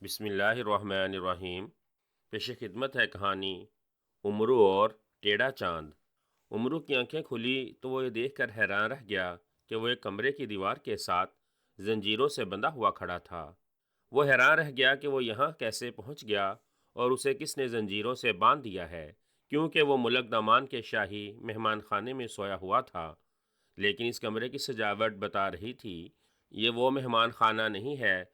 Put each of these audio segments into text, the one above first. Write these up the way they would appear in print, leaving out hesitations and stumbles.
بسم اللہ الرحمن الرحیم۔ پیش خدمت ہے کہانی امرو اور ٹیڑھا چاند۔ امرو کی آنکھیں کھلی تو وہ یہ دیکھ کر حیران رہ گیا کہ وہ ایک کمرے کی دیوار کے ساتھ زنجیروں سے بندھا ہوا کھڑا تھا۔ وہ حیران رہ گیا کہ وہ یہاں کیسے پہنچ گیا اور اسے کس نے زنجیروں سے باندھ دیا ہے، کیونکہ وہ ملک دامان کے شاہی مہمان خانے میں سویا ہوا تھا۔ لیکن اس کمرے کی سجاوٹ بتا رہی تھی یہ وہ مہمان خانہ نہیں ہے۔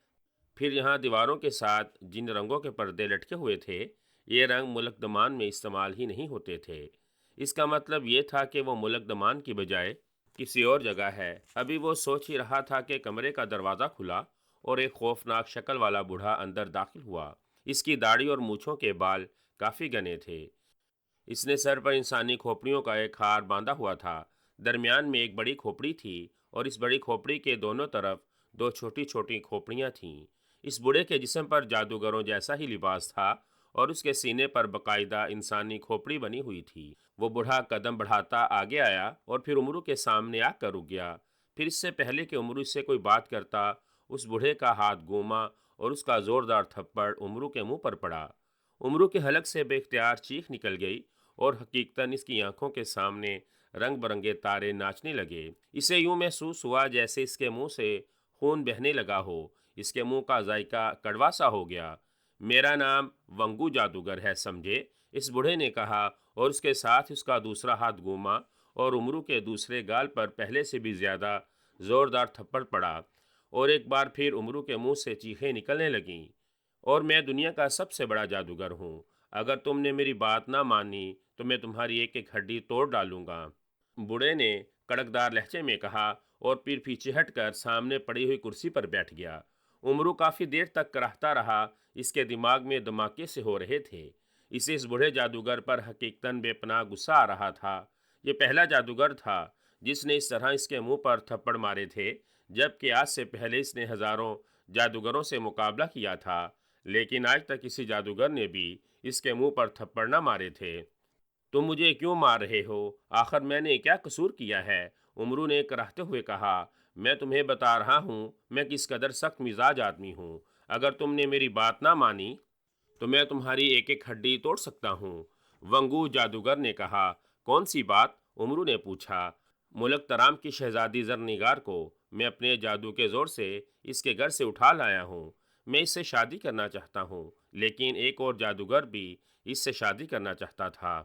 پھر یہاں دیواروں کے ساتھ جن رنگوں کے پردے لٹکے ہوئے تھے، یہ رنگ ملک دمان میں استعمال ہی نہیں ہوتے تھے۔ اس کا مطلب یہ تھا کہ وہ ملک دمان کی بجائے کسی اور جگہ ہے۔ ابھی وہ سوچ ہی رہا تھا کہ کمرے کا دروازہ کھلا اور ایک خوفناک شکل والا بوڑھا اندر داخل ہوا۔ اس کی داڑھی اور مونچھوں کے بال کافی گھنے تھے۔ اس نے سر پر انسانی کھوپڑیوں کا ایک ہار باندھا ہوا تھا۔ درمیان میں ایک بڑی کھوپڑی تھی اور اس بڑی کھوپڑی کے دونوں طرف دو چھوٹی چھوٹی کھوپڑیاں تھیں۔ اس بوڑھے کے جسم پر جادوگروں جیسا ہی لباس تھا اور اس کے سینے پر باقاعدہ انسانی کھوپڑی بنی ہوئی تھی۔ وہ بوڑھا قدم بڑھاتا آگے آیا اور پھر امرو کے سامنے آ کر رک گیا۔ پھر اس سے پہلے کہ امرو اس سے کوئی بات کرتا، اس بوڑھے کا ہاتھ گھوما اور اس کا زوردار تھپڑ امرو کے منہ پر پڑا۔ امرو کے حلق سے بے اختیار چیخ نکل گئی اور حقیقتاً اس کی آنکھوں کے سامنے رنگ برنگے تارے ناچنے لگے۔ اسے یوں محسوس ہوا جیسے اس کے منہ سے خون بہنے لگا ہو۔ اس کے منہ کا ذائقہ کڑوا سا ہو گیا۔ میرا نام ونگو جادوگر ہے، سمجھے، اس بوڑھے نے کہا اور اس کے ساتھ اس کا دوسرا ہاتھ گھوما اور امرو کے دوسرے گال پر پہلے سے بھی زیادہ زوردار تھپڑ پڑا اور ایک بار پھر امرو کے منہ سے چیخیں نکلنے لگیں۔ اور میں دنیا کا سب سے بڑا جادوگر ہوں۔ اگر تم نے میری بات نہ مانی تو میں تمہاری ایک ایک ہڈی توڑ ڈالوں گا، بوڑھے نے کڑکدار لہجے میں کہا اور پھر پیچھے ہٹ کر سامنے پڑی ہوئی کرسی پر بیٹھ گیا۔ امرو کافی دیر تک کراہتا رہا۔ اس کے دماغ میں دھماکے سے ہو رہے تھے۔ اسے اس بوڑھے جادوگر پر حقیقتاً بے پناہ غصہ آ رہا تھا۔ یہ پہلا جادوگر تھا جس نے اس طرح اس کے منہ پر تھپڑ مارے تھے، جبکہ آج سے پہلے اس نے ہزاروں جادوگروں سے مقابلہ کیا تھا، لیکن آج تک کسی جادوگر نے بھی اس کے منہ پر تھپڑ نہ مارے تھے۔ تم مجھے کیوں مار رہے ہو؟ آخر میں نے کیا قصور کیا ہے؟ امرو نے کراہتے ہوئے کہا۔ میں تمہیں بتا رہا ہوں میں کس قدر سخت مزاج آدمی ہوں۔ اگر تم نے میری بات نہ مانی تو میں تمہاری ایک ایک ہڈی توڑ سکتا ہوں، ونگو جادوگر نے کہا۔ کون سی بات؟ امرو نے پوچھا۔ ملک ترام کی شہزادی زرنگار کو میں اپنے جادو کے زور سے اس کے گھر سے اٹھا لایا ہوں۔ میں اس سے شادی کرنا چاہتا ہوں، لیکن ایک اور جادوگر بھی اس سے شادی کرنا چاہتا تھا۔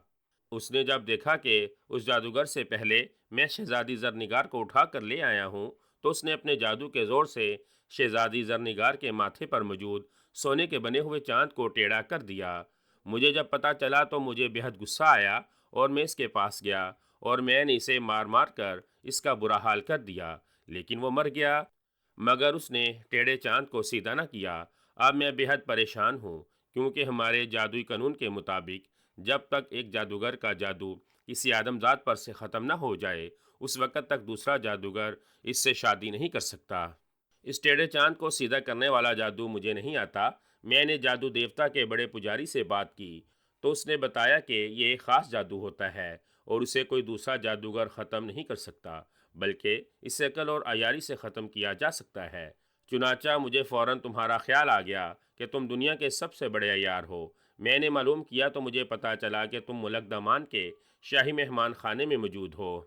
اس نے جب دیکھا کہ اس جادوگر سے پہلے میں شہزادی زرنگار کو اٹھا کر لے آیا ہوں، تو اس نے اپنے جادو کے زور سے شہزادی زرنگار کے ماتھے پر موجود سونے کے بنے ہوئے چاند کو ٹیڑھا کر دیا۔ مجھے جب پتہ چلا تو مجھے بہت غصہ آیا اور میں اس کے پاس گیا اور میں نے اسے مار مار کر اس کا برا حال کر دیا، لیکن وہ مر گیا، مگر اس نے ٹیڑھے چاند کو سیدھا نہ کیا۔ اب میں بہت پریشان ہوں، کیونکہ ہمارے جادوئی قانون کے مطابق جب تک ایک جادوگر کا جادو کسی آدم ذات پر سے ختم نہ ہو جائے، اس وقت تک دوسرا جادوگر اس سے شادی نہیں کر سکتا۔ اس ٹیڑھے چاند کو سیدھا کرنے والا جادو مجھے نہیں آتا۔ میں نے جادو دیوتا کے بڑے پجاری سے بات کی تو اس نے بتایا کہ یہ ایک خاص جادو ہوتا ہے اور اسے کوئی دوسرا جادوگر ختم نہیں کر سکتا، بلکہ اسے عقل اور عیاری سے ختم کیا جا سکتا ہے۔ چنانچہ مجھے فوراً تمہارا خیال آ گیا کہ تم دنیا کے سب سے بڑے عیار ہو۔ میں نے معلوم کیا تو مجھے پتا چلا کہ تم ملک دامان کے شاہی مہمان خانے میں موجود ہو۔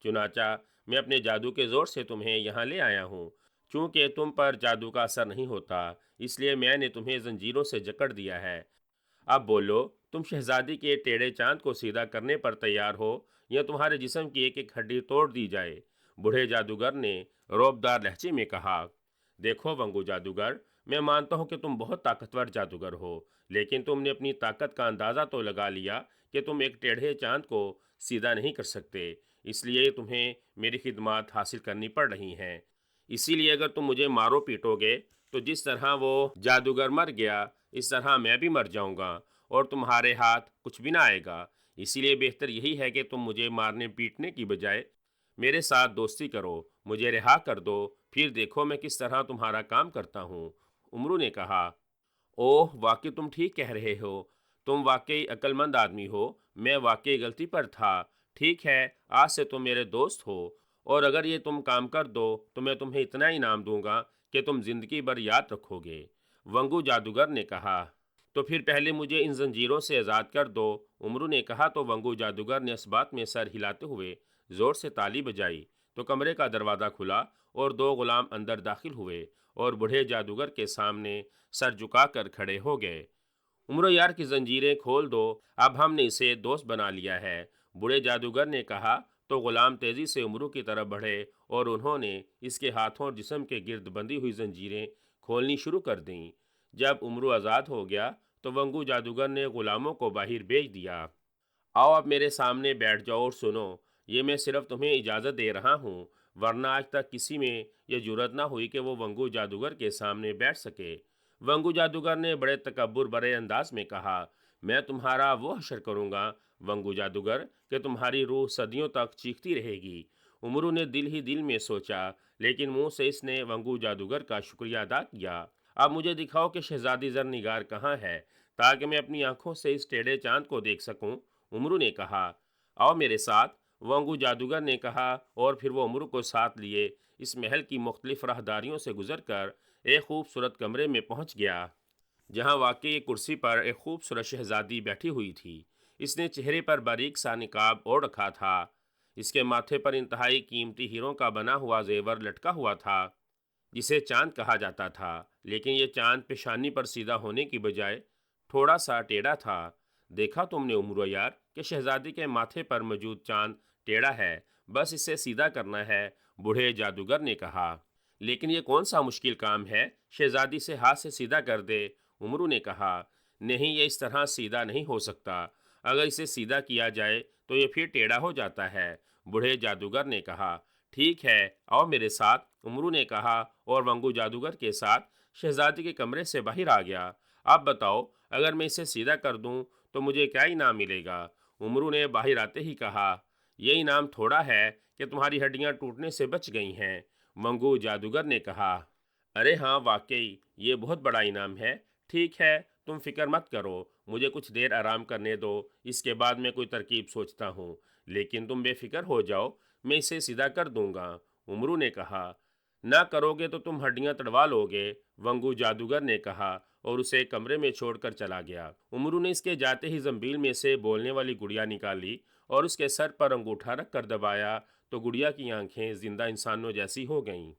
چنانچہ میں اپنے جادو کے زور سے تمہیں یہاں لے آیا ہوں۔ چونکہ تم پر جادو کا اثر نہیں ہوتا، اس لیے میں نے تمہیں زنجیروں سے جکڑ دیا ہے۔ اب بولو، تم شہزادی کے ٹیڑھے چاند کو سیدھا کرنے پر تیار ہو یا تمہارے جسم کی ایک ایک ہڈی توڑ دی جائے؟ بوڑھے جادوگر نے روبدار لہجے میں کہا۔ دیکھو ونگو جادوگر، میں مانتا ہوں کہ تم بہت طاقتور جادوگر ہو، لیکن تم نے اپنی طاقت کا اندازہ تو لگا لیا کہ تم ایک ٹیڑھے چاند کو سیدھا نہیں کر سکتے، اس لیے تمہیں میری خدمات حاصل کرنی پڑ رہی ہیں۔ اسی لیے اگر تم مجھے مارو پیٹو گے تو جس طرح وہ جادوگر مر گیا، اس طرح میں بھی مر جاؤں گا اور تمہارے ہاتھ کچھ بھی نہ آئے گا۔ اسی لیے بہتر یہی ہے کہ تم مجھے مارنے پیٹنے کی بجائے میرے ساتھ دوستی کرو، مجھے رہا کر دو، پھر دیکھو میں کس طرح تمہارا کام کرتا ہوں۔ امرو نے کہا۔ اوہ، واقعی تم ٹھیک کہہ رہے ہو، تم واقعی عقل مند آدمی ہو، میں واقعی غلطی پر تھا۔ ٹھیک ہے، آج سے تم میرے دوست ہو، اور اگر یہ تم کام کر دو تو میں تمہیں اتنا انعام دوں گا کہ تم زندگی بھر یاد رکھو گے۔ ونگو جادوگر نے کہا تو پھر پہلے مجھے ان زنجیروں سے آزاد کر دو، امرو نے کہا۔ تو ونگو جادوگر نے اس بات میں سر ہلاتے ہوئے زور سے تالی بجائی تو کمرے کا دروازہ کھلا اور دو غلام اندر داخل ہوئے اور بوڑھے جادوگر کے سامنے سر جھکا کر کھڑے ہو گئے۔ امرو یار کی زنجیریں کھول دو، اب ہم نے اسے دوست بنا لیا ہے، بوڑھے جادوگر نے کہا۔ تو غلام تیزی سے امرو کی طرف بڑھے اور انہوں نے اس کے ہاتھوں اور جسم کے گرد بندھی ہوئی زنجیریں کھولنی شروع کر دیں۔ جب امرو آزاد ہو گیا تو ونگو جادوگر نے غلاموں کو باہر بھیج دیا۔ آؤ اب میرے سامنے بیٹھ جاؤ اور سنو، یہ میں صرف تمہیں اجازت دے رہا ہوں، ورنہ آج تک کسی میں یہ جرت نہ ہوئی کہ وہ ونگو جادوگر کے سامنے بیٹھ سکے۔ ونگو جادوگر نے بڑے تکبر برے انداز میں کہا، میں تمہارا وہ حشر کروں گا ونگو جادوگر کہ تمہاری روح صدیوں تک چیختی رہے گی۔ امرو نے دل ہی دل میں سوچا، لیکن منہ سے اس نے ونگو جادوگر کا شکریہ ادا کیا۔ اب مجھے دکھاؤ کہ شہزادی زرنگار کہاں ہے تاکہ میں اپنی آنکھوں سے اس ٹیڑھے چاند کو دیکھ سکوں، امرو نے کہا۔ آؤ میرے ساتھ، ونگو جادوگر نے کہا، اور پھر وہ امرو کو ساتھ لیے اس محل کی مختلف راہداریوں سے گزر کر ایک خوبصورت کمرے میں پہنچ گیا جہاں واقعی ایک کرسی پر ایک خوبصورت شہزادی بیٹھی ہوئی تھی۔ اس نے چہرے پر باریک سا نقاب اوڑھ رکھا تھا، اس کے ماتھے پر انتہائی قیمتی ہیروں کا بنا ہوا زیور لٹکا ہوا تھا جسے چاند کہا جاتا تھا، لیکن یہ چاند پیشانی پر سیدھا ہونے کی بجائے تھوڑا سا ٹیڑھا تھا۔ دیکھا تم نے امرو یار کہ شہزادی کے ماتھے پر موجود چاند ٹیڑھا ہے، بس اسے سیدھا کرنا ہے، بوڑھے جادوگر نے کہا۔ لیکن یہ کون سا مشکل کام ہے، شہزادی سے ہاتھ سے سیدھا کر دے، امرو نے کہا۔ نہیں، یہ اس طرح سیدھا نہیں ہو سکتا، اگر اسے سیدھا کیا جائے تو یہ پھر ٹیڑھا ہو جاتا ہے، بوڑھے جادوگر نے کہا۔ ٹھیک ہے، آؤ میرے ساتھ، امرو نے کہا اور ونگو جادوگر کے ساتھ شہزادی کے کمرے سے باہر آ گیا۔ اب بتاؤ، اگر میں اسے سیدھا کر دوں تو مجھے کیا انعام ملے گا؟ امرو نے باہر آتے ہی کہا۔ یہ انعام تھوڑا ہے کہ تمہاری ہڈیاں ٹوٹنے سے بچ گئی ہیں، ونگو جادوگر نے کہا۔ ارے ہاں، واقعی یہ بہت بڑا انعام ہے۔ ٹھیک ہے، تم فکر مت کرو، مجھے کچھ دیر آرام کرنے دو، اس کے بعد میں کوئی ترکیب سوچتا ہوں، لیکن تم بے فکر ہو جاؤ، میں اسے سیدھا کر دوں گا، امرو نے کہا۔ نہ کرو گے تو تم ہڈیاں تڑوا لو گے، ونگو جادوگر نے کہا اور اسے کمرے میں چھوڑ کر چلا گیا۔ امرو نے اس کے جاتے ہی زنبیل میں سے بولنے والی گڑیا نکالی اور اس کے سر پر انگوٹھا رکھ کر دبایا تو گڑیا کی آنکھیں زندہ انسانوں جیسی ہو گئیں۔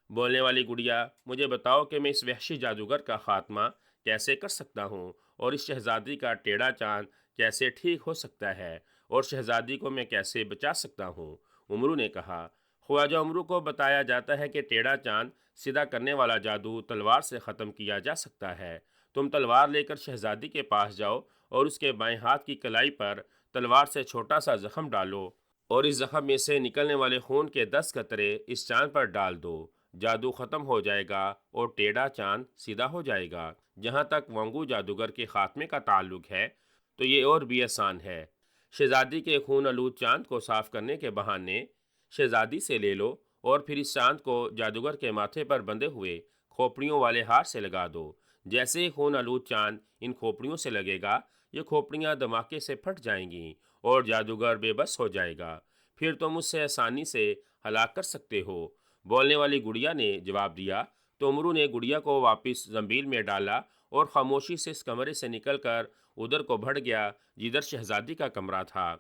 بولنے والی گڑیا، مجھے بتاؤ کہ میں اس وحشی جادوگر کا خاتمہ کیسے کر سکتا ہوں اور اس شہزادی کا ٹیڑھا چاند کیسے ٹھیک ہو سکتا ہے اور شہزادی کو میں کیسے بچا سکتا ہوں، امرو نے کہا۔ خواجہ امرو کو بتایا جاتا ہے کہ ٹیڑھا چاند سیدھا کرنے والا جادو تلوار سے ختم کیا جا سکتا ہے۔ تم تلوار لے کر شہزادی کے پاس جاؤ اور اس کے بائیں ہاتھ کی کلائی پر تلوار سے چھوٹا سا زخم ڈالو اور اس زخم میں سے نکلنے والے خون کے 10 قطرے اس چاند پر ڈال دو، جادو ختم ہو جائے گا اور ٹیڑھا چاند سیدھا ہو جائے گا۔ جہاں تک ونگو جادوگر کے خاتمے کا تعلق ہے تو یہ اور بھی آسان ہے۔ شہزادی کے خون آلود چاند کو صاف کرنے کے بہانے شہزادی سے لے لو اور پھر اس چاند کو جادوگر کے ماتھے پر بندھے ہوئے کھوپڑیوں والے ہار سے لگا دو۔ جیسے ہی خون آلود چاند ان کھوپڑیوں سے لگے گا، یہ کھوپڑیاں دھماکے سے پھٹ جائیں گی اور جادوگر بے بس ہو جائے گا، پھر تم اس سے آسانی سے ہلاک کر سکتے ہو، بولنے والی گڑیا نے جواب دیا۔ تو امرو نے گڑیا کو واپس زنبیل میں ڈالا اور خاموشی سے اس کمرے سے نکل کر ادھر کو بڑھ گیا جدھر شہزادی کا کمرہ تھا۔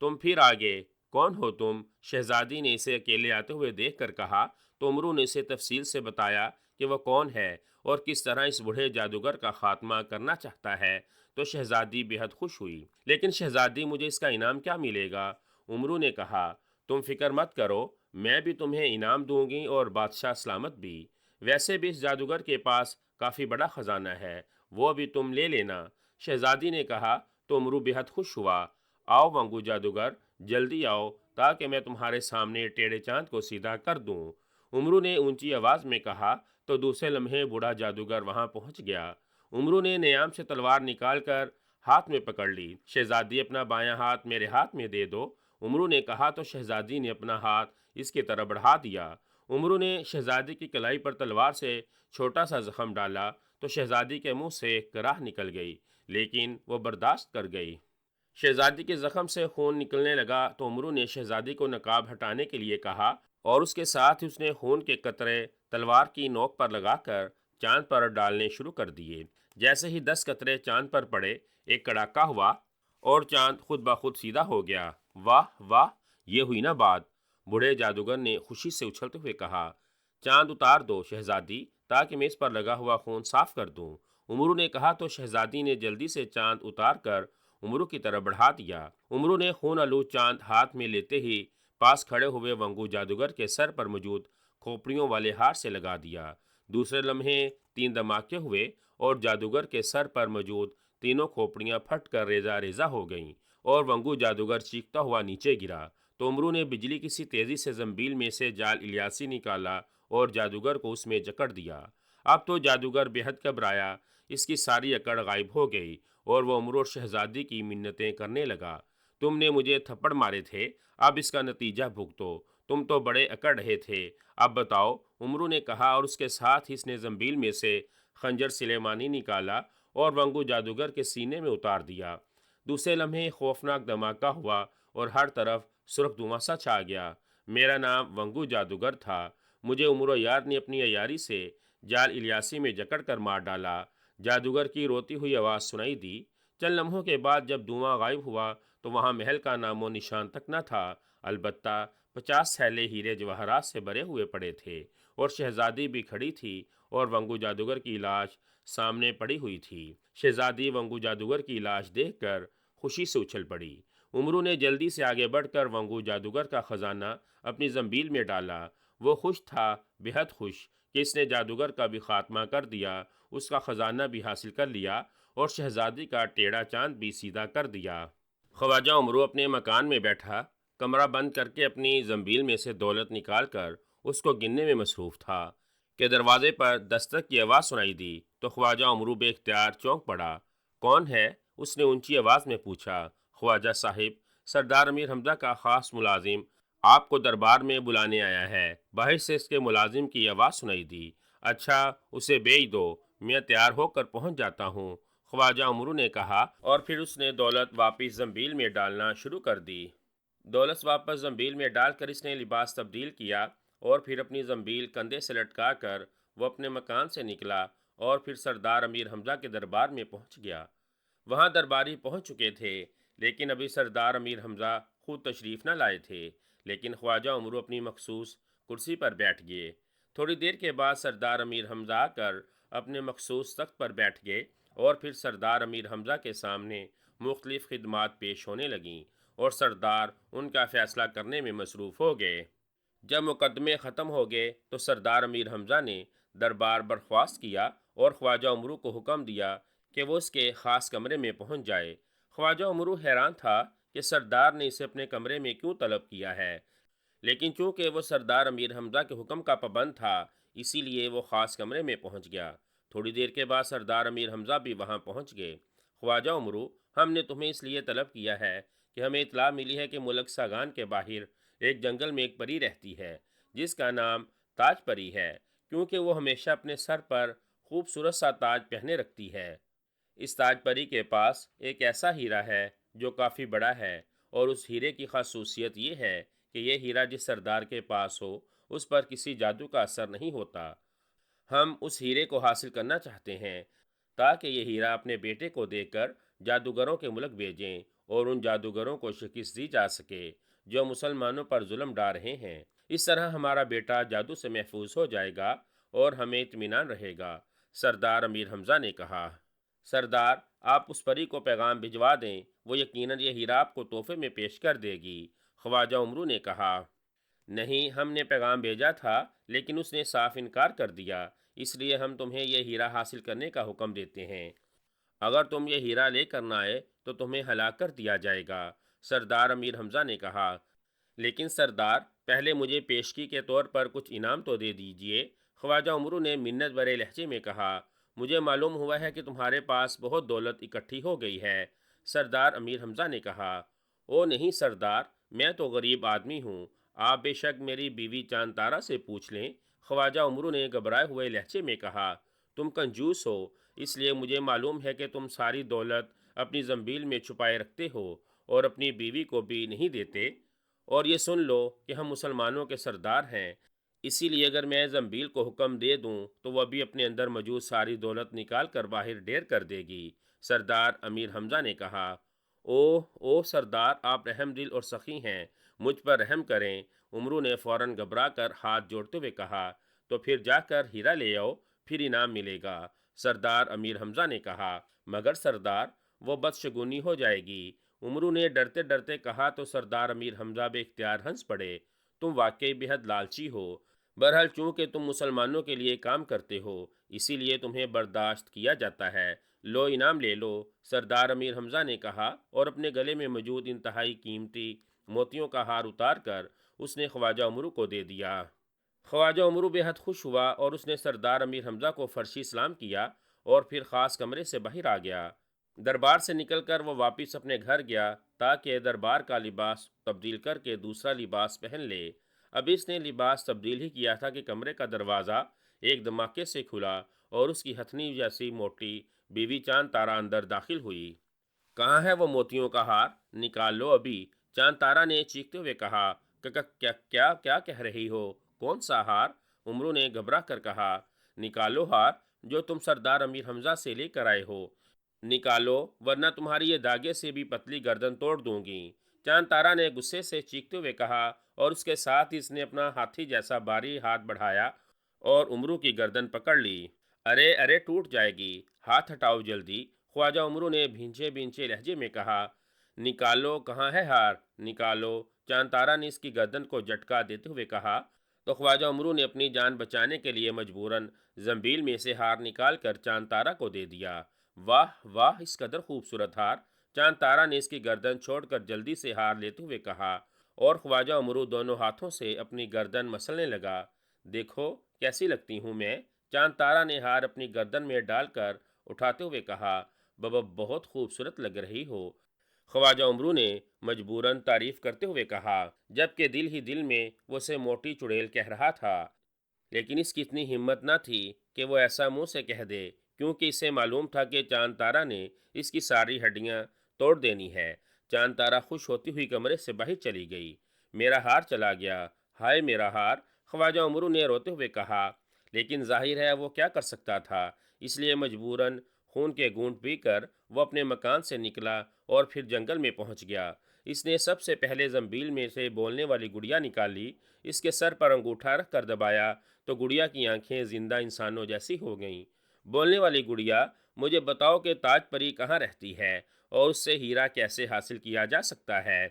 تم پھر آگے، کون ہو تم؟ شہزادی نے اسے اکیلے آتے ہوئے دیکھ کر کہا۔ تو امرو نے اسے تفصیل سے بتایا کہ وہ کون ہے اور کس طرح اس بوڑھے جادوگر کا خاتمہ کرنا چاہتا ہے۔ تو شہزادی بے حد خوش ہوئی۔ لیکن شہزادی، مجھے اس کا انعام کیا ملے گا؟ امرو نے کہا۔ تم فکر مت کرو، میں بھی تمہیں انعام دوں گی اور بادشاہ سلامت بھی۔ ویسے بھی اس جادوگر کے پاس کافی بڑا خزانہ ہے، وہ بھی تم لے لینا، شہزادی نے کہا۔ تو امرو بے حد خوش ہوا۔ آؤ ونگو جادوگر، جلدی آؤ تاکہ میں تمہارے سامنے ٹیڑھے چاند کو سیدھا کر دوں، امرو نے اونچی آواز میں کہا۔ تو دوسرے لمحے بوڑھا جادوگر وہاں پہنچ گیا۔ امرو نے نیام سے تلوار نکال کر ہاتھ میں پکڑ لی۔ شہزادی، اپنا بایاں ہاتھ میرے ہاتھ میں دے دو، امرو نے کہا۔ تو شہزادی نے اپنا ہاتھ اس کی طرف بڑھا دیا۔ امرو نے شہزادی کی کلائی پر تلوار سے چھوٹا سا زخم ڈالا تو شہزادی کے منہ سے ایک کراہ نکل گئی، لیکن وہ برداشت کر گئی۔ شہزادی کے زخم سے خون نکلنے لگا تو امرو نے شہزادی کو نقاب ہٹانے کے لیے کہا اور اس کے ساتھ ہی اس نے خون کے قطرے تلوار کی نوک پر لگا کر چاند پر ڈالنے شروع کر دیے۔ جیسے ہی 10 قطرے چاند پر پڑے، ایک کڑاکا ہوا اور چاند خود بخود سیدھا ہو گیا۔ واہ واہ، یہ ہوئی نا بات! بوڑھے جادوگر نے خوشی سے اچھلتے ہوئے کہا۔ چاند اتار دو شہزادی، تاکہ میں اس پر لگا ہوا خون صاف کر دوں۔ امرو نے کہا تو شہزادی نے جلدی سے چاند اتار کر امرو کی طرف بڑھا دیا۔ امرو نے خون آلود چاند ہاتھ میں لیتے ہی پاس کھڑے ہوئے ونگو جادوگر کے سر پر موجود کھوپڑیوں والے ہار سے لگا دیا۔ دوسرے لمحے 3 دھماکے ہوئے اور جادوگر کے سر پر موجود تینوں کھوپڑیاں پھٹ کر ریزہ ریزہ ہو گئیں اور ونگو جادوگر چیختا ہوا نیچے گرا۔ تو امرو نے بجلی کی سی تیزی سے زنبیل میں سے جال الیاسی نکالا اور جادوگر کو اس میں جکڑ دیا۔ اب تو جادوگر بے حد گھبرایا، اس کی ساری اکڑ غائب ہو گئی اور وہ امرو اور شہزادی کی منتیں کرنے لگا۔ تم نے مجھے تھپڑ مارے تھے، اب اس کا نتیجہ بھگتو، تم تو بڑے اکڑ رہے تھے، اب بتاؤ، امرو نے کہا، اور اس کے ساتھ ہی اس نے زنبیل میں سے خنجر سلیمانی نکالا اور ونگو جادوگر کے سینے میں اتار دیا۔ دوسرے لمحے خوفناک دھماکہ ہوا اور ہر طرف سرخ دھواں سا چھا گیا۔ میرا نام ونگو جادوگر تھا، مجھے امرو یار نے اپنی عیاری سے جال الیاسی میں جکڑ کر مار ڈالا۔ جادوگر کی روتی ہوئی آواز سنائی دی۔ چند لمحوں کے بعد جب دھواں غائب ہوا تو وہاں محل کا نام و نشان تک نہ تھا، البتہ 50 تھیلے ہیرے جواہرات سے بھرے ہوئے پڑے تھے اور شہزادی بھی کھڑی تھی اور ونگو جادوگر کی لاش سامنے پڑی ہوئی تھی۔ شہزادی ونگو جادوگر کی لاش دیکھ کر خوشی سے اچھل پڑی۔ امرو نے جلدی سے آگے بڑھ کر ونگو جادوگر کا خزانہ اپنی زنبیل میں ڈالا۔ وہ خوش تھا، بے حد خوش، کہ اس نے جادوگر کا بھی خاتمہ کر دیا، اس کا خزانہ بھی حاصل کر لیا اور شہزادی کا ٹیڑھا چاند بھی سیدھا کر دیا۔ خواجہ امرو اپنے مکان میں بیٹھا، کمرہ بند کر کے اپنی زنبیل میں سے دولت نکال کر اس کو گننے میں مصروف تھا کہ دروازے پر دستک کی آواز سنائی دی تو خواجہ امرو بے اختیار چونک پڑا۔ کون ہے؟ اس نے اونچی آواز میں پوچھا۔ خواجہ صاحب، سردار امیر حمزہ کا خاص ملازم آپ کو دربار میں بلانے آیا ہے، باہر سے اس کے ملازم کی آواز سنائی دی۔ اچھا، اسے بھیج دو، میں تیار ہو کر پہنچ جاتا ہوں، خواجہ امرو نے کہا، اور پھر اس نے دولت واپس زنبیل میں ڈالنا شروع کر دی۔ دولت واپس زنبیل میں ڈال کر اس نے لباس تبدیل کیا اور پھر اپنی زنبیل کندھے سے لٹکا کر وہ اپنے مکان سے نکلا اور پھر سردار امیر حمزہ کے دربار میں پہنچ گیا۔ وہاں درباری پہنچ چکے تھے، لیکن ابھی سردار امیر حمزہ خود تشریف نہ لائے تھے، لیکن خواجہ امرو اپنی مخصوص کرسی پر بیٹھ گئے۔ تھوڑی دیر کے بعد سردار امیر حمزہ آ کر اپنے مخصوص تخت پر بیٹھ گئے اور پھر سردار امیر حمزہ کے سامنے مختلف خدمات پیش ہونے لگیں اور سردار ان کا فیصلہ کرنے میں مصروف ہو گئے۔ جب مقدمے ختم ہو گئے تو سردار امیر حمزہ نے دربار برخواست کیا اور خواجہ امرو کو حکم دیا کہ وہ اس کے خاص کمرے میں پہنچ جائے۔ خواجہ امرو حیران تھا کہ سردار نے اسے اپنے کمرے میں کیوں طلب کیا ہے، لیکن چونکہ وہ سردار امیر حمزہ کے حکم کا پابند تھا، اسی لیے وہ خاص کمرے میں پہنچ گیا۔ تھوڑی دیر کے بعد سردار امیر حمزہ بھی وہاں پہنچ گئے۔ خواجہ امرو، ہم نے تمہیں اس لیے طلب کیا ہے کہ ہمیں اطلاع ملی ہے کہ ملک ساگان کے باہر ایک جنگل میں ایک پری رہتی ہے جس کا نام تاج پری ہے، کیونکہ وہ ہمیشہ اپنے سر پر خوبصورت سا تاج پہنے رکھتی ہے۔ اس تاج پری کے پاس ایک ایسا ہیرا ہے جو کافی بڑا ہے، اور اس ہیرے کی خاصیت یہ ہے کہ یہ ہیرا جس سردار کے پاس ہو اس پر کسی جادو کا اثر نہیں ہوتا۔ ہم اس ہیرے کو حاصل کرنا چاہتے ہیں تاکہ یہ ہیرا اپنے بیٹے کو دے کر جادوگروں کے ملک بھیجیں اور ان جادوگروں کو شکست دی جا سکے جو مسلمانوں پر ظلم ڈھا رہے ہیں۔ اس طرح ہمارا بیٹا جادو سے محفوظ ہو جائے گا اور ہمیں اطمینان رہے گا، سردار امیر حمزہ نے کہا۔ سردار، آپ اس پری کو پیغام بھجوا دیں، وہ یقیناً یہ ہیرا آپ کو تحفے میں پیش کر دے گی، خواجہ امرو نے کہا۔ نہیں، ہم نے پیغام بھیجا تھا لیکن اس نے صاف انکار کر دیا، اس لیے ہم تمہیں یہ ہیرا حاصل کرنے کا حکم دیتے ہیں۔ اگر تم یہ ہیرا لے کر نہ آئے تو تمہیں ہلاک کر دیا جائے گا، سردار امیر حمزہ نے کہا۔ لیکن سردار، پہلے مجھے پیشگی کے طور پر کچھ انعام تو دے دیجئے، خواجہ امرو نے منت بھرے لہجے میں کہا۔ مجھے معلوم ہوا ہے کہ تمہارے پاس بہت دولت اکٹھی ہو گئی ہے، سردار امیر حمزہ نے کہا۔ او نہیں سردار، میں تو غریب آدمی ہوں، آپ بے شک میری بیوی چاند تارا سے پوچھ لیں، خواجہ امرو نے گھبرائے ہوئے لہجے میں کہا۔ تم کنجوس ہو، اس لیے مجھے معلوم ہے کہ تم ساری دولت اپنی زنبیل میں چھپائے رکھتے ہو اور اپنی بیوی کو بھی نہیں دیتے، اور یہ سن لو کہ ہم مسلمانوں کے سردار ہیں، اسی لیے اگر میں زنبیل کو حکم دے دوں تو وہ بھی اپنے اندر موجود ساری دولت نکال کر باہر ڈھیر کر دے گی۔ سردار امیر حمزہ نے کہا، او سردار، آپ رحم دل اور سخی ہیں، مجھ پر رحم کریں۔ عمرو نے فوراً گھبرا کر ہاتھ جوڑتے ہوئے کہا، تو پھر جا کر ہیرا لے آؤ، پھر انعام ملے گا۔ سردار امیر حمزہ نے کہا، مگر سردار، وہ بدشگونی ہو جائے گی۔ عمرو نے ڈرتے ڈرتے کہا تو سردار امیر حمزہ بے اختیار ہنس پڑے، تم واقعی بے حد لالچی ہو۔ بہرحال چونکہ تم مسلمانوں کے لیے کام کرتے ہو، اسی لیے تمہیں برداشت کیا جاتا ہے، لو انعام لے لو۔ سردار امیر حمزہ نے کہا، اور اپنے گلے میں موجود انتہائی قیمتی موتیوں کا ہار اتار کر اس نے خواجہ عمرو کو دے دیا۔ خواجہ عمرو بے حد خوش ہوا اور اس نے سردار امیر حمزہ کو فرشی سلام کیا اور پھر خاص کمرے سے باہر آ گیا۔ دربار سے نکل کر وہ واپس اپنے گھر گیا تاکہ دربار کا لباس تبدیل کر کے دوسرا لباس پہن لے۔ اب اس نے لباس تبدیل ہی کیا تھا کہ کمرے کا دروازہ ایک دھماکے سے کھلا اور اس کی ہتھنی جیسی موٹی بیوی چاند تارا اندر داخل ہوئی۔ کہاں ہے وہ موتیوں کا ہار؟ نکال لو ابھی۔ چاند تارا نے چیختے ہوئے کہا، کیا کیا کیا کہہ رہی ہو؟ کون سا ہار؟ عمرو نے گھبرا کر کہا، نکالو ہار جو تم سردار امیر حمزہ سے لے کر آئے ہو، نکالو ورنہ تمہاری یہ داغے سے بھی پتلی گردن توڑ دوں گی۔ چاند تارا نے غصے سے چیختے ہوئے کہا اور اس کے ساتھ اس نے اپنا ہاتھی جیسا بھاری ہاتھ بڑھایا اور عمرو کی گردن پکڑ لی۔ ارے ارے، ٹوٹ جائے گی، ہاتھ ہٹاؤ جلدی۔ خواجہ عمرو نے بھینچے بھینچے لہجے میں کہا، نکالو، کہاں ہے ہار؟ نکالو۔ چاند تارا نے اس کی گردن کو جھٹکا دیتے ہوئے کہا تو خواجہ عمرو نے اپنی جان بچانے کے لیے مجبوراً زنبیل میں سے ہار نکال کر چاند تارا کو دے دیا۔ واہ واہ، اس قدر خوبصورت ہار! چاند تارا نے اس کی گردن چھوڑ کر جلدی سے ہار لیتے ہوئے کہا اور خواجہ عمرو دونوں ہاتھوں سے اپنی گردن مسلنے لگا۔ دیکھو کیسی لگتی ہوں میں؟ چاند تارا نے ہار اپنی گردن میں ڈال کر اٹھاتے ہوئے کہا، بابا بہت خوبصورت لگ رہی ہو۔ خواجہ عمرو نے مجبوراً تعریف کرتے ہوئے کہا، جبکہ دل ہی دل میں وہ اسے موٹی چڑیل کہہ رہا تھا، لیکن اس کی اتنی ہمت نہ تھی کہ وہ ایسا منہ سے کہہ دے، کیونکہ اسے معلوم تھا کہ چاند تارا نے اس کی ساری ہڈیاں توڑ دینی ہے۔ چاند تارا خوش ہوتی ہوئی کمرے سے باہر چلی گئی۔ میرا ہار چلا گیا، ہائے میرا ہار! خواجہ عمرو نے روتے ہوئے کہا، لیکن ظاہر ہے وہ کیا کر سکتا تھا، اس لیے مجبوراً خون کے گھونٹ پی کر وہ اپنے مکان سے نکلا اور پھر جنگل میں پہنچ گیا۔ اس نے سب سے پہلے زنبیل میں سے بولنے والی گڑیا نکالی، اس کے سر پر انگوٹھا رکھ کر دبایا تو گڑیا کی آنکھیں زندہ انسانوں جیسی ہو گئیں۔ بولنے والی گڑیا، مجھے بتاؤ کہ تاج پری کہاں رہتی ہے اور اس سے ہیرا کیسے حاصل کیا جا سکتا ہے؟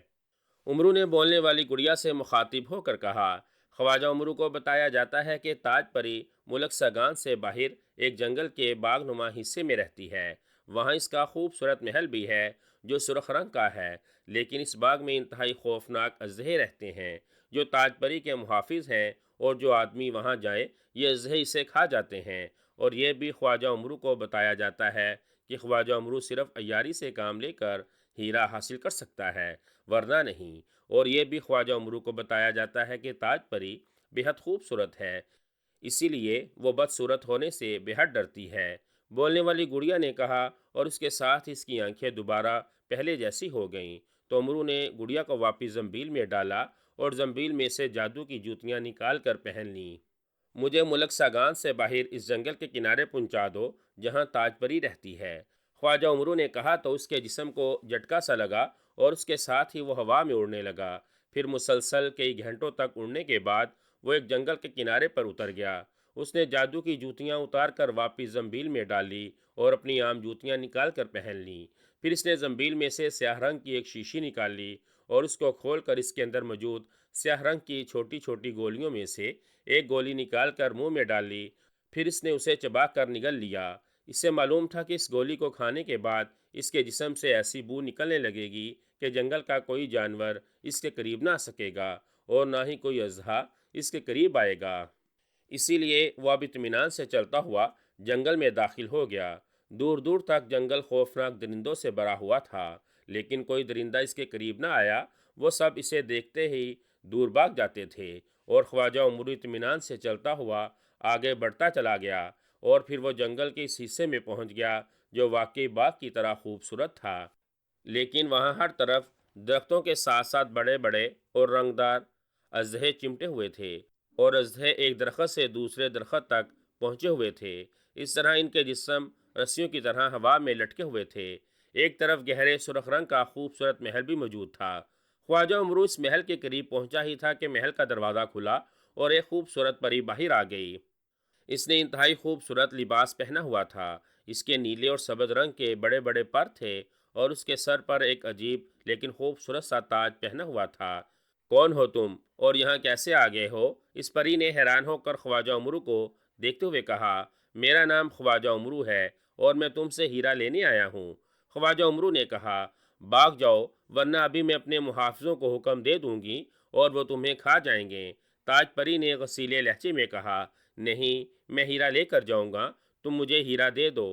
عمرو نے بولنے والی گڑیا سے مخاطب ہو کر کہا، خواجہ عمرو کو بتایا جاتا ہے کہ تاج پری ملک سگان سے باہر ایک جنگل کے باغ نما حصے میں رہتی ہے۔ وہاں اس کا خوبصورت محل بھی ہے جو سرخ رنگ کا ہے، لیکن اس باغ میں انتہائی خوفناک اژدہے رہتے ہیں جو تاج پری کے محافظ ہیں، اور جو آدمی وہاں جائے یہ اژدہے اسے کھا جاتے ہیں۔ اور یہ بھی خواجہ عمرو کو بتایا جاتا ہے کہ خواجہ عمرو صرف عیاری سے کام لے کر ہیرا حاصل کر سکتا ہے، ورنہ نہیں۔ اور یہ بھی خواجہ عمرو کو بتایا جاتا ہے کہ تاج پری بے حد خوبصورت ہے، اسی لیے وہ بدصورت ہونے سے بے حد ڈرتی ہے۔ بولنے والی گڑیا نے کہا، اور اس کے ساتھ اس کی آنکھیں دوبارہ پہلے جیسی ہو گئیں۔ تو عمرو نے گڑیا کو واپس زنبیل میں ڈالا اور زنبیل میں سے جادو کی جوتیاں نکال کر پہن لیں۔ مجھے ملک ساگان سے باہر اس جنگل کے کنارے پہنچا دو جہاں تاج پری رہتی ہے۔ خواجہ عمرو نے کہا تو اس کے جسم کو جھٹکا سا لگا اور اس کے ساتھ ہی وہ ہوا میں اڑنے لگا۔ پھر مسلسل کئی گھنٹوں تک اڑنے کے بعد وہ ایک جنگل کے کنارے پر اتر گیا۔ اس نے جادو کی جوتیاں اتار کر واپس زنبیل میں ڈالی اور اپنی عام جوتیاں نکال کر پہن لیں۔ پھر اس نے زنبیل میں سے سیاہ رنگ کی ایک شیشی نکال لی اور اس کو کھول کر اس کے اندر موجود سیاہ رنگ کی چھوٹی چھوٹی گولیوں میں سے ایک گولی نکال کر منہ میں ڈال لی۔ پھر اس نے اسے چبا کر نگل لیا۔ اس سے معلوم تھا کہ اس گولی کو کھانے کے بعد اس کے جسم سے ایسی بو نکلنے لگے گی کہ جنگل کا کوئی جانور اس کے قریب نہ آ سکے گا اور نہ ہی کوئی اژدہا اس کے قریب آئے گا۔ اسی لیے وہ اب اطمینان سے چلتا ہوا جنگل میں داخل ہو گیا۔ دور دور تک جنگل خوفناک درندوں سے بھرا ہوا تھا، لیکن کوئی درندہ اس کے قریب نہ آیا۔ وہ سب اسے دیکھتے ہی دور بھاگ جاتے تھے اور خواجہ عمرو اطمینان سے چلتا ہوا آگے بڑھتا چلا گیا اور پھر وہ جنگل کے اس حصے میں پہنچ گیا جو واقعی باغ کی طرح خوبصورت تھا، لیکن وہاں ہر طرف درختوں کے ساتھ ساتھ بڑے بڑے اور رنگدار اژدہے چمٹے ہوئے تھے۔ اور اژدھے ایک درخت سے دوسرے درخت تک پہنچے ہوئے تھے۔ اس طرح ان کے جسم رسیوں کی طرح ہوا میں لٹکے ہوئے تھے۔ ایک طرف گہرے سرخ رنگ کا خوبصورت محل بھی موجود تھا۔ خواجہ عمرو اس محل کے قریب پہنچا ہی تھا کہ محل کا دروازہ کھلا اور ایک خوبصورت پری باہر آ گئی۔ اس نے انتہائی خوبصورت لباس پہنا ہوا تھا۔ اس کے نیلے اور سبز رنگ کے بڑے بڑے پر تھے اور اس کے سر پر ایک عجیب لیکن خوبصورت سا تاج پہنا ہوا تھا۔ کون ہو تم اور یہاں کیسے آ گئے ہو؟ اس پری نے حیران ہو کر خواجہ عمرو کو دیکھتے ہوئے کہا۔ میرا نام خواجہ عمرو ہے اور میں تم سے ہیرا لینے آیا ہوں۔ خواجہ عمرو نے کہا، بھاگ جاؤ ورنہ ابھی میں اپنے محافظوں کو حکم دے دوں گی اور وہ تمہیں کھا جائیں گے۔ تاج پری نے غصیلے لہجے میں کہا، نہیں، میں ہیرا لے کر جاؤں گا، تم مجھے ہیرا دے دو۔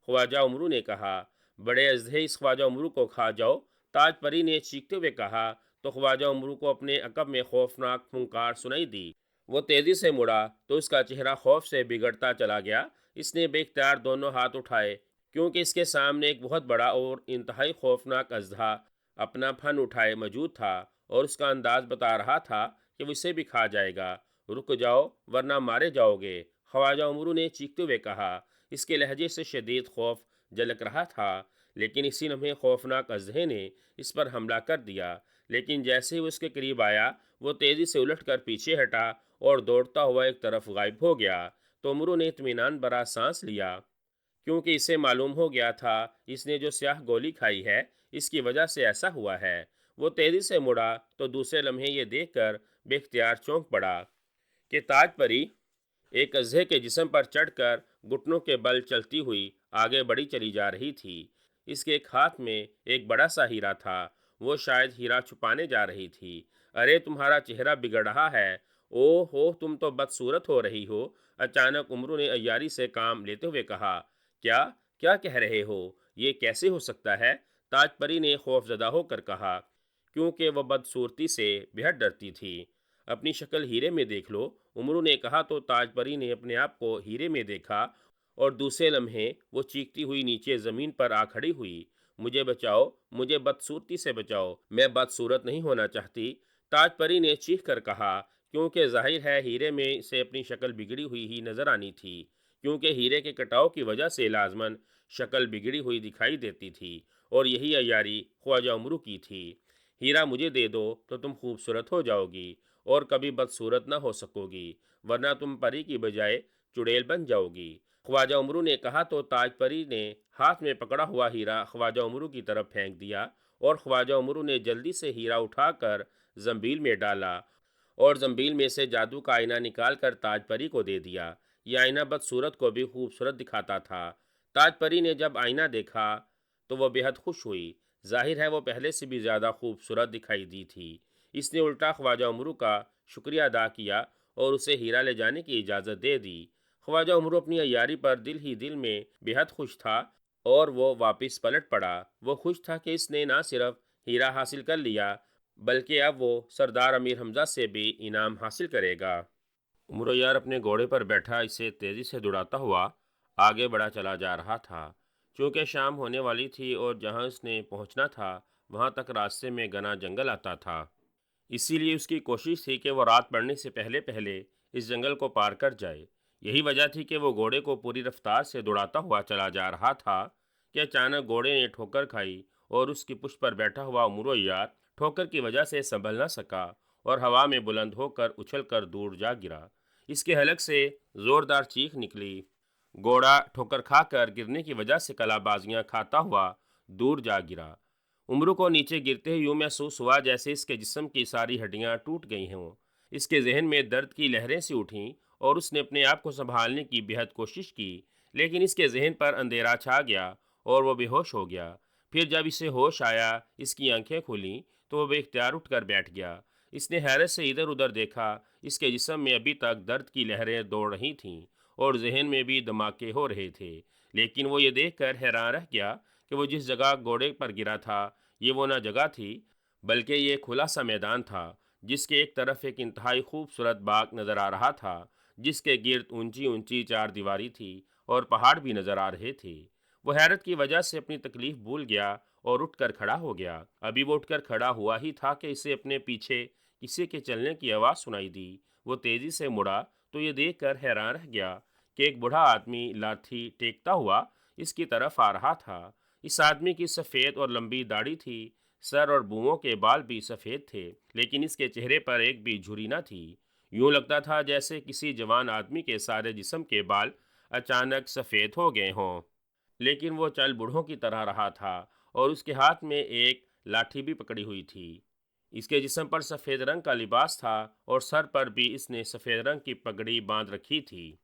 خواجہ عمرو نے کہا، بڑے اژدھے اس خواجہ عمرو کو کھا جاؤ۔ تاج پری نے چیختے ہوئے کہا تو خواجہ عمرو کو اپنے عقب میں خوفناک پھنکار سنائی دی۔ وہ تیزی سے مڑا تو اس کا چہرہ خوف سے بگڑتا چلا گیا۔ اس نے بے اختیار دونوں ہاتھ اٹھائے کیونکہ اس کے سامنے ایک بہت بڑا اور انتہائی خوفناک اژدھا اپنا پھن اٹھائے موجود تھا اور اس کا انداز بتا رہا تھا کہ وہ اسے بھی کھا جائے گا۔ رک جاؤ ورنہ مارے جاؤ گے، خواجہ عمرو نے چیختے ہوئے کہا۔ اس کے لہجے سے شدید خوف جھلک رہا تھا، لیکن اسی لمحے خوفناک اژدھے نے اس پر حملہ کر دیا۔ لیکن جیسے ہی وہ اس کے قریب آیا، وہ تیزی سے الٹ کر پیچھے ہٹا اور دوڑتا ہوا ایک طرف غائب ہو گیا۔ تو عمرو نے اطمینان بھرا سانس لیا، کیونکہ اسے معلوم ہو گیا تھا اس نے جو سیاہ گولی کھائی ہے اس کی وجہ سے ایسا ہوا ہے۔ وہ تیزی سے مڑا تو دوسرے لمحے یہ دیکھ کر بے اختیار چونک پڑا کہ تاج پری ایک اژدھے کے جسم پر چڑھ کر گھٹنوں کے بل چلتی ہوئی آگے بڑھی چلی جا رہی تھی۔ اس کے ایک ہاتھ میں ایک بڑا سا ہیرا تھا، وہ شاید ہیرا چھپانے جا رہی تھی۔ ارے تمہارا چہرہ بگڑ رہا ہے، او ہو تم تو بدصورت ہو رہی ہو۔ اچانک عمرو نے عیاری سے کام لیتے ہوئے کہا، کیا کیا کہہ رہے ہو؟ یہ کیسے ہو سکتا ہے؟ تاج پری نے خوف زدہ ہو کر کہا، کیونکہ وہ بدصورتی سے بےحد ڈرتی تھی۔ اپنی شکل ہیرے میں دیکھ لو، عمرو نے کہا تو تاج پری نے اپنے آپ کو ہیرے میں دیکھا اور دوسرے لمحے وہ چیختی ہوئی نیچے زمین پر آ کھڑی ہوئی۔ مجھے بچاؤ، مجھے بدصورتی سے بچاؤ، میں بدصورت نہیں ہونا چاہتی، تاج پری نے چیخ کر کہا، کیونکہ ظاہر ہے ہیرے میں سے اپنی شکل بگڑی ہوئی ہی نظر آنی تھی، کیونکہ ہیرے کے کٹاؤ کی وجہ سے لازماً شکل بگڑی ہوئی دکھائی دیتی تھی، اور یہی عیاری خواجہ عمرو کی تھی۔ ہیرا مجھے دے دو تو تم خوبصورت ہو جاؤ گی اور کبھی بدصورت نہ ہو سکو گی، ورنہ تم پری کی بجائے چڑیل بن جاؤ گی۔ خواجہ عمرو نے کہا تو تاج پری نے ہاتھ میں پکڑا ہوا ہیرا خواجہ عمرو کی طرف پھینک دیا اور خواجہ عمرو نے جلدی سے ہیرا اٹھا کر زنبیل میں ڈالا اور زنبیل میں سے جادو کا آئینہ نکال کر تاج پری کو دے دیا۔ یہ آئینہ بدصورت کو بھی خوبصورت دکھاتا تھا۔ تاج پری نے جب آئینہ دیکھا تو وہ بے حد خوش ہوئی۔ ظاہر ہے وہ پہلے سے بھی زیادہ خوبصورت دکھائی دی تھی۔ اس نے الٹا خواجہ عمرو کا شکریہ ادا کیا اور اسے ہیرا لے جانے کی اجازت دے دی۔ خواجہ عمرو اپنی عیاری پر دل ہی دل میں بے حد خوش تھا اور وہ واپس پلٹ پڑا۔ وہ خوش تھا کہ اس نے نہ صرف ہیرا حاصل کر لیا بلکہ اب وہ سردار امیر حمزہ سے بھی انعام حاصل کرے گا۔ عمرو یار اپنے گھوڑے پر بیٹھا اسے تیزی سے دوڑاتا ہوا آگے بڑھا چلا جا رہا تھا۔ چونکہ شام ہونے والی تھی اور جہاں اس نے پہنچنا تھا وہاں تک راستے میں گھنا جنگل آتا تھا، اسی لیے اس کی کوشش تھی کہ وہ رات پڑنے سے پہلے پہلے اس جنگل کو پار کر جائے۔ یہی وجہ تھی کہ وہ گھوڑے کو پوری رفتار سے دوڑاتا ہوا چلا جا رہا تھا کہ اچانک گھوڑے نے ٹھوکر کھائی اور اس کی پشت پر بیٹھا ہوا عمرو یار ٹھوکر کی وجہ سے سنبھل نہ سکا اور ہوا میں بلند ہو کر اچھل کر دور جا گرا۔ اس کے حلق سے زوردار چیخ نکلی۔ گھوڑا ٹھوکر کھا کر گرنے کی وجہ سے کلا بازیاں کھاتا ہوا دور جا گرا۔ عمرو کو نیچے گرتے ہی یوں محسوس ہوا جیسے اس کے جسم کی ساری ہڈیاں ٹوٹ گئی ہوں۔ اس کے ذہن میں درد کی لہریں سی اٹھیں اور اس نے اپنے آپ کو سنبھالنے کی بے حد کوشش کی، لیکن اس کے ذہن پر اندھیرا چھا گیا اور وہ بے ہوش ہو گیا۔ پھر جب اسے ہوش آیا، اس کی آنکھیں کھولیں تو وہ بے اختیار اٹھ کر بیٹھ گیا۔ اس نے حیرت سے ادھر ادھر دیکھا، اس کے جسم میں ابھی تک درد کی لہریں دوڑ رہی تھیں اور ذہن میں بھی دھماکے ہو رہے تھے، لیکن وہ یہ دیکھ کر حیران رہ گیا کہ وہ جس جگہ گھوڑے پر گرا تھا یہ وہ نہ جگہ تھی بلکہ یہ کھلا سا میدان تھا، جس کے ایک طرف ایک انتہائی خوبصورت باغ نظر آ رہا تھا، جس کے گرد اونچی اونچی چار دیواری تھی اور پہاڑ بھی نظر آ رہے تھے۔ وہ حیرت کی وجہ سے اپنی تکلیف بھول گیا اور اٹھ کر کھڑا ہو گیا۔ ابھی وہ اٹھ کر کھڑا ہوا ہی تھا کہ اسے اپنے پیچھے کسی کے چلنے کی آواز سنائی دی۔ وہ تیزی سے مڑا تو یہ دیکھ کر حیران رہ گیا کہ ایک بوڑھا آدمی لاٹھی ٹیکتا ہوا اس کی طرف آ رہا تھا۔ اس آدمی کی سفید اور لمبی داڑھی تھی، سر اور بوؤں کے بال بھی سفید تھے، لیکن اس کے چہرے پر ایک بھی جھری نہ تھی۔ یوں لگتا تھا جیسے کسی جوان آدمی کے سارے جسم کے بال اچانک سفید ہو گئے ہوں۔ لیکن وہ چل بوڑھوں کی طرح رہا تھا اور اس کے ہاتھ میں ایک لاٹھی بھی پکڑی ہوئی تھی۔ اس کے جسم پر سفید رنگ کا لباس تھا اور سر پر بھی اس نے سفید رنگ کی پگڑی باندھ رکھی تھی۔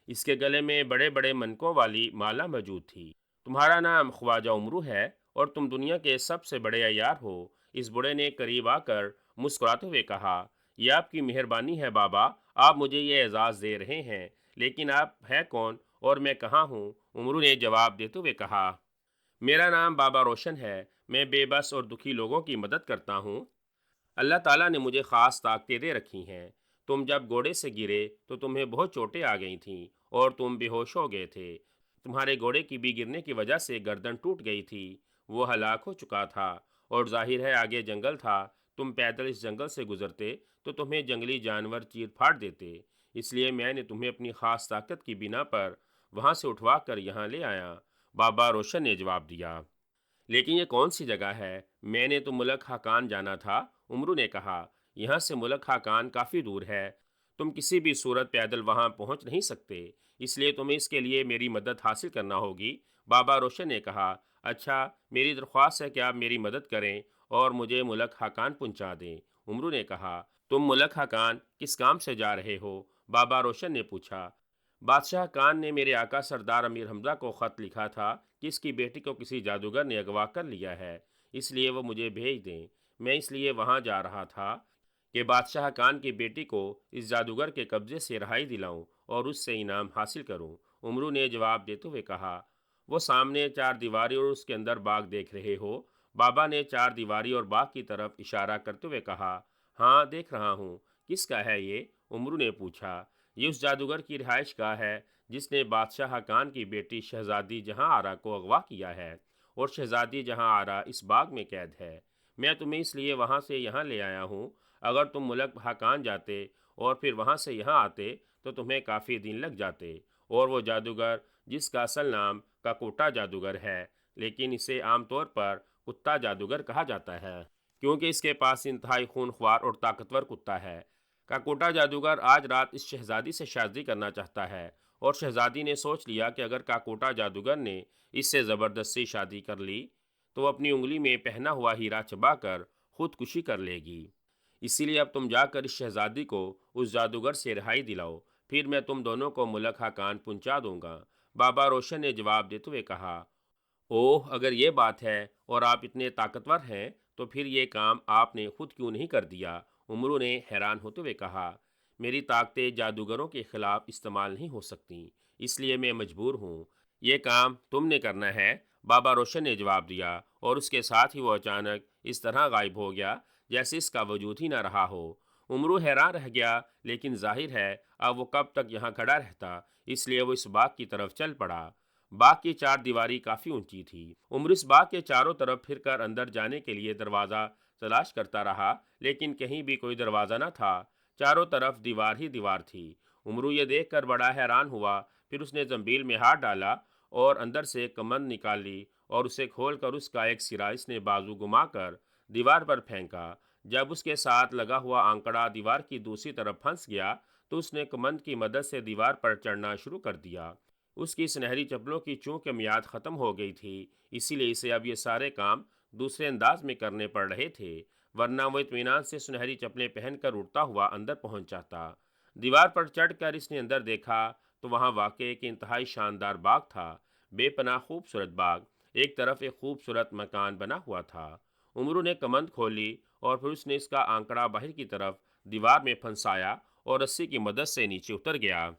اس کے گلے میں بڑے بڑے منکوں والی مالا موجود تھی۔ تمہارا نام خواجہ عمرو ہے اور تم دنیا کے سب سے بڑے عیار ہو، اس بوڑھے نے قریب آ کر مسکراتے ہوئے کہا۔ یہ آپ کی مہربانی ہے بابا، آپ مجھے یہ اعزاز دے رہے ہیں، لیکن آپ ہے کون اور میں کہاں ہوں؟ عمرو نے جواب دیتے ہوئے کہا، میرا نام بابا روشن ہے، میں بے بس اور دکھی لوگوں کی مدد کرتا ہوں۔ اللہ تعالیٰ نے مجھے خاص طاقتیں دے رکھی ہیں۔ تم جب گھوڑے سے گرے تو تمہیں بہت چوٹیں آ گئی تھیں اور تم بے ہوش ہو گئے تھے۔ تمہارے گھوڑے کی بھی گرنے کی وجہ سے گردن ٹوٹ گئی تھی، وہ ہلاک ہو چکا تھا، اور ظاہر ہے آگے جنگل تھا، تم پیدل اس جنگل سے گزرتے تو تمہیں جنگلی جانور چیر پھاڑ دیتے، اس لیے میں نے تمہیں اپنی خاص طاقت کی بنا پر وہاں سے اٹھوا کر یہاں لے آیا، بابا روشن نے جواب دیا۔ لیکن یہ کون سی جگہ ہے؟ میں نے تو ملک حقان جانا تھا، عمرو نے کہا۔ یہاں سے ملک حقان کافی دور ہے، تم کسی بھی صورت پیدل وہاں پہنچ نہیں سکتے، اس لیے تمہیں اس کے لیے میری مدد حاصل کرنا ہوگی، بابا روشن نے کہا۔ اچھا، میری درخواست ہے کہ آپ میری مدد کریں اور مجھے ملک حقان پہنچا دیں، عمرو نے کہا۔ تم ملک حقان کس کام سے جا رہے ہو؟ بابا روشن نے پوچھا۔ بادشاہ کان نے میرے آقا سردار امیر حمزہ کو خط لکھا تھا کہ اس کی بیٹی کو کسی جادوگر نے اغوا کر لیا ہے، اس لیے وہ مجھے بھیج دیں۔ میں اس لیے وہاں جا رہا تھا کہ بادشاہ کان کی بیٹی کو اس جادوگر کے قبضے سے رہائی دلاؤں اور اس سے انعام حاصل کروں، عمرو نے جواب دیتے ہوئے کہا۔ وہ سامنے چار دیواری اور اس کے اندر باغ دیکھ رہے ہو؟ بابا نے چار دیواری اور باغ کی طرف اشارہ کرتے ہوئے کہا۔ ہاں، دیکھ رہا ہوں۔ کس کا ہے یہ؟ عمرو نے پوچھا۔ یہ اس جادوگر کی رہائش گاہ ہے جس نے بادشاہ حقان کی بیٹی شہزادی جہاں آرا کو اغوا کیا ہے، اور شہزادی جہاں آرا اس باغ میں قید ہے۔ میں تمہیں اس لیے وہاں سے یہاں لے آیا ہوں، اگر تم ملک حقان جاتے اور پھر وہاں سے یہاں آتے تو تمہیں کافی دن لگ جاتے، اور وہ جادوگر جس کا اصل نام کاکوٹا جادوگر ہے، لیکن اسے عام طور پر کتا جادوگر کہا جاتا ہے کیونکہ اس کے پاس انتہائی خون خوار اور طاقتور کتا ہے۔ کاکوٹا جادوگر آج رات اس شہزادی سے شادی کرنا چاہتا ہے، اور شہزادی نے سوچ لیا کہ اگر کاکوٹا جادوگر نے اس سے زبردستی شادی کر لی تو وہ اپنی انگلی میں پہنا ہوا ہیرا چبا کر خودکشی کر لے گی۔ اسی لیے اب تم جا کر اس شہزادی کو اس جادوگر سے رہائی دلاؤ، پھر میں تم دونوں کو ملک حقان پہنچا دوں گا، بابا روشن نے جواب دیتے ہوئے کہا۔ اوہ، اگر یہ بات ہے اور آپ اتنے طاقتور ہیں تو پھر یہ کام آپ نے خود کیوں نہیں کر دیا؟ عمرو نے حیران ہوتے ہوئے کہا۔ میری طاقتیں جادوگروں کے خلاف استعمال نہیں ہو سکتی، اس لیے میں مجبور ہوں۔ یہ کام تم نے کرنا ہے، بابا روشن نے جواب دیا، اور اس کے ساتھ ہی وہ اچانک اس طرح غائب ہو گیا جیسے اس کا وجود ہی نہ رہا ہو۔ عمرو حیران رہ گیا، لیکن ظاہر ہے اب وہ کب تک یہاں کھڑا رہتا، اس لیے وہ اس باغ کی طرف چل پڑا۔ باغ کی چار دیواری کافی اونچی تھی۔ عمر اس باغ کے چاروں طرف پھر کر اندر جانے کے لیے دروازہ تلاش کرتا رہا، لیکن کہیں بھی کوئی دروازہ نہ تھا، چاروں طرف دیوار ہی دیوار تھی۔ عمرو یہ دیکھ کر بڑا حیران ہوا، پھر اس نے زنبیل میں ہاتھ ڈالا اور اندر سے کمند نکال لی اور اسے کھول کر اس کا ایک سرا اس نے بازو گما کر دیوار پر پھینکا۔ جب اس کے ساتھ لگا ہوا آنکڑا دیوار کی دوسری طرف پھنس گیا تو اس نے کمند کی مدد سے دیوار پر چڑھنا شروع کر دیا۔ اس کی سنہری چپلوں کی چونکہ میعاد ختم ہو گئی تھی، اسی لیے اسے اب یہ سارے کام دوسرے انداز میں کرنے پڑ رہے تھے، ورنہ وہ اطمینان سے سنہری چپلیں پہن کر اڑتا ہوا اندر پہنچ جاتا۔ دیوار پر چڑھ کر اس نے اندر دیکھا تو وہاں واقع ایک انتہائی شاندار باغ تھا، بے پناہ خوبصورت باغ۔ ایک طرف ایک خوبصورت مکان بنا ہوا تھا۔ عمرو نے کمند کھولی اور پھر اس نے اس کا آنکڑا باہر کی طرف دیوار میں پھنسایا اور رسی کی مدد سے نیچے اتر گیا۔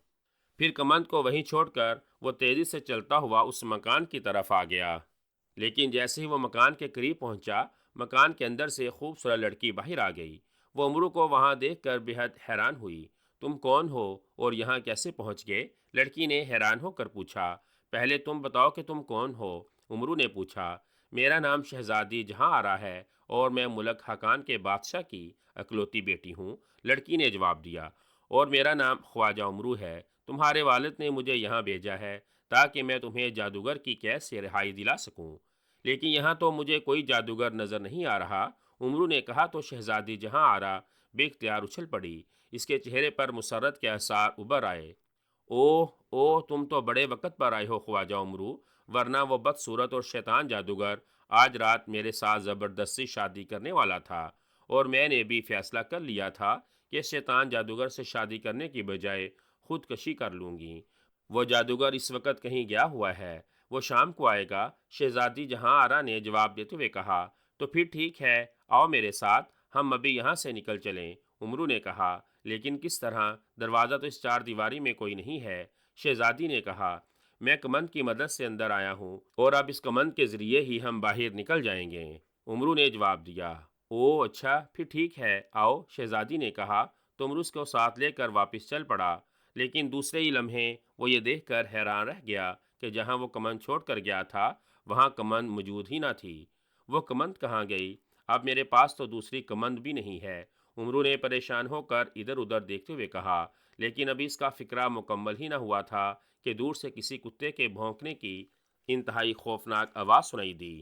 پھر کمند کو وہیں چھوڑ کر وہ تیزی سے چلتا ہوا اس مکان کی طرف آ گیا، لیکن جیسے ہی وہ مکان کے قریب پہنچا، مکان کے اندر سے خوبصورت لڑکی باہر آ گئی۔ وہ عمرو کو وہاں دیکھ کر بے حد حیران ہوئی۔ تم کون ہو اور یہاں کیسے پہنچ گئے؟ لڑکی نے حیران ہو کر پوچھا۔ پہلے تم بتاؤ کہ تم کون ہو، عمرو نے پوچھا۔ میرا نام شہزادی جہاں آرا ہے اور میں ملک حقان کے بادشاہ کی اکلوتی بیٹی ہوں، لڑکی نے جواب دیا۔ اور میرا نام خواجہ عمرو ہے۔ تمہارے والد نے مجھے یہاں بھیجا ہے تاکہ میں تمہیں جادوگر کی قید سے رہائی دلا سکوں، لیکن یہاں تو مجھے کوئی جادوگر نظر نہیں آ رہا۔ عمرو نے کہا تو شہزادی جہاں آرا بے اختیار اچھل پڑی۔ اس کے چہرے پر مسرت کے آثار ابھر آئے۔ اوہ اوہ، تم تو بڑے وقت پر آئے ہو خواجہ عمرو، ورنہ وہ بدصورت اور شیطان جادوگر آج رات میرے ساتھ زبردستی شادی کرنے والا تھا، اور میں نے بھی فیصلہ کر لیا تھا کہ شیطان جادوگر سے شادی کرنے کی بجائے خودکشی کر لوں گی۔ وہ جادوگر اس وقت کہیں گیا ہوا ہے، وہ شام کو آئے گا۔ شہزادی جہاں آرا نے جواب دیتے ہوئے کہا، تو پھر ٹھیک ہے، آؤ میرے ساتھ، ہم ابھی یہاں سے نکل چلیں۔ عمرو نے کہا، لیکن کس طرح؟ دروازہ تو اس چار دیواری میں کوئی نہیں ہے۔ شہزادی نے کہا، میں کمند کی مدد سے اندر آیا ہوں، اور اب اس کمند کے ذریعے ہی ہم باہر نکل جائیں گے۔ عمرو نے جواب دیا، او اچھا، پھر ٹھیک ہے، آؤ۔ شہزادی نے کہا تو عمرو اس کو ساتھ لے کر واپس چل پڑا، لیکن دوسرے ہی لمحے وہ یہ دیکھ کر حیران رہ گیا کہ جہاں وہ کمند چھوڑ کر گیا تھا وہاں کمند موجود ہی نہ تھی۔ وہ کمند کہاں گئی؟ اب میرے پاس تو دوسری کمند بھی نہیں ہے۔ عمرو نے پریشان ہو کر ادھر ادھر دیکھتے ہوئے کہا، لیکن ابھی اس کا فکرہ مکمل ہی نہ ہوا تھا کہ دور سے کسی کتے کے بھونکنے کی انتہائی خوفناک آواز سنائی دی۔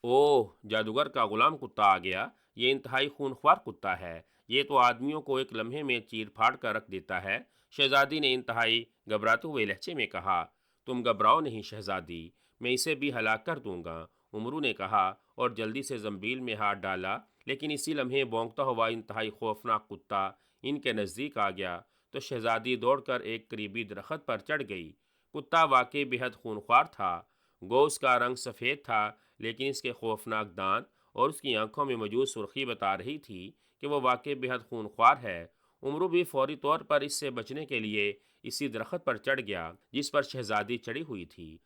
اوہ، جادوگر کا غلام کتا آ گیا۔ یہ انتہائی خونخوار کتا ہے، یہ تو آدمیوں کو ایک لمحے میں چیر پھاڑ کر رکھ دیتا ہے۔ شہزادی نے انتہائی گھبراتے ہوئے لہجے میں کہا، تم گھبراؤ نہیں شہزادی، میں اسے بھی ہلاک کر دوں گا۔ عمرو نے کہا اور جلدی سے زنبیل میں ہاتھ ڈالا، لیکن اسی لمحے بھونکتا ہوا انتہائی خوفناک کتا ان کے نزدیک آ گیا تو شہزادی دوڑ کر ایک قریبی درخت پر چڑھ گئی۔ کتا واقعی بہت خونخوار تھا۔ گو اس کا رنگ سفید تھا، لیکن اس کے خوفناک دانت اور اس کی آنکھوں میں موجود سرخی بتا رہی تھی کہ وہ واقعی بہت خونخوار ہے۔ عمرو بھی فوری طور پر اس سے بچنے کے لیے اسی درخت پر چڑھ گیا جس پر شہزادی چڑھی ہوئی تھی۔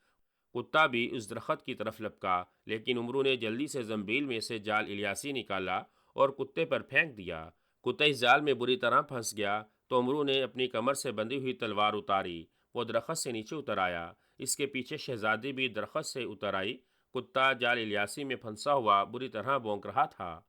کتا بھی اس درخت کی طرف لپکا، لیکن عمرو نے جلدی سے زنبیل میں سے جال الیاسی نکالا اور کتے پر پھینک دیا۔ کتا اس جال میں بری طرح پھنس گیا تو عمرو نے اپنی کمر سے بندھی ہوئی تلوار اتاری۔ وہ درخت سے نیچے اتر آیا۔ اس کے پیچھے شہزادی بھی درخت سے اتر آئی۔ کتا جال الیاسی میں پھنسا ہوا بری طرح بھونک رہا تھا۔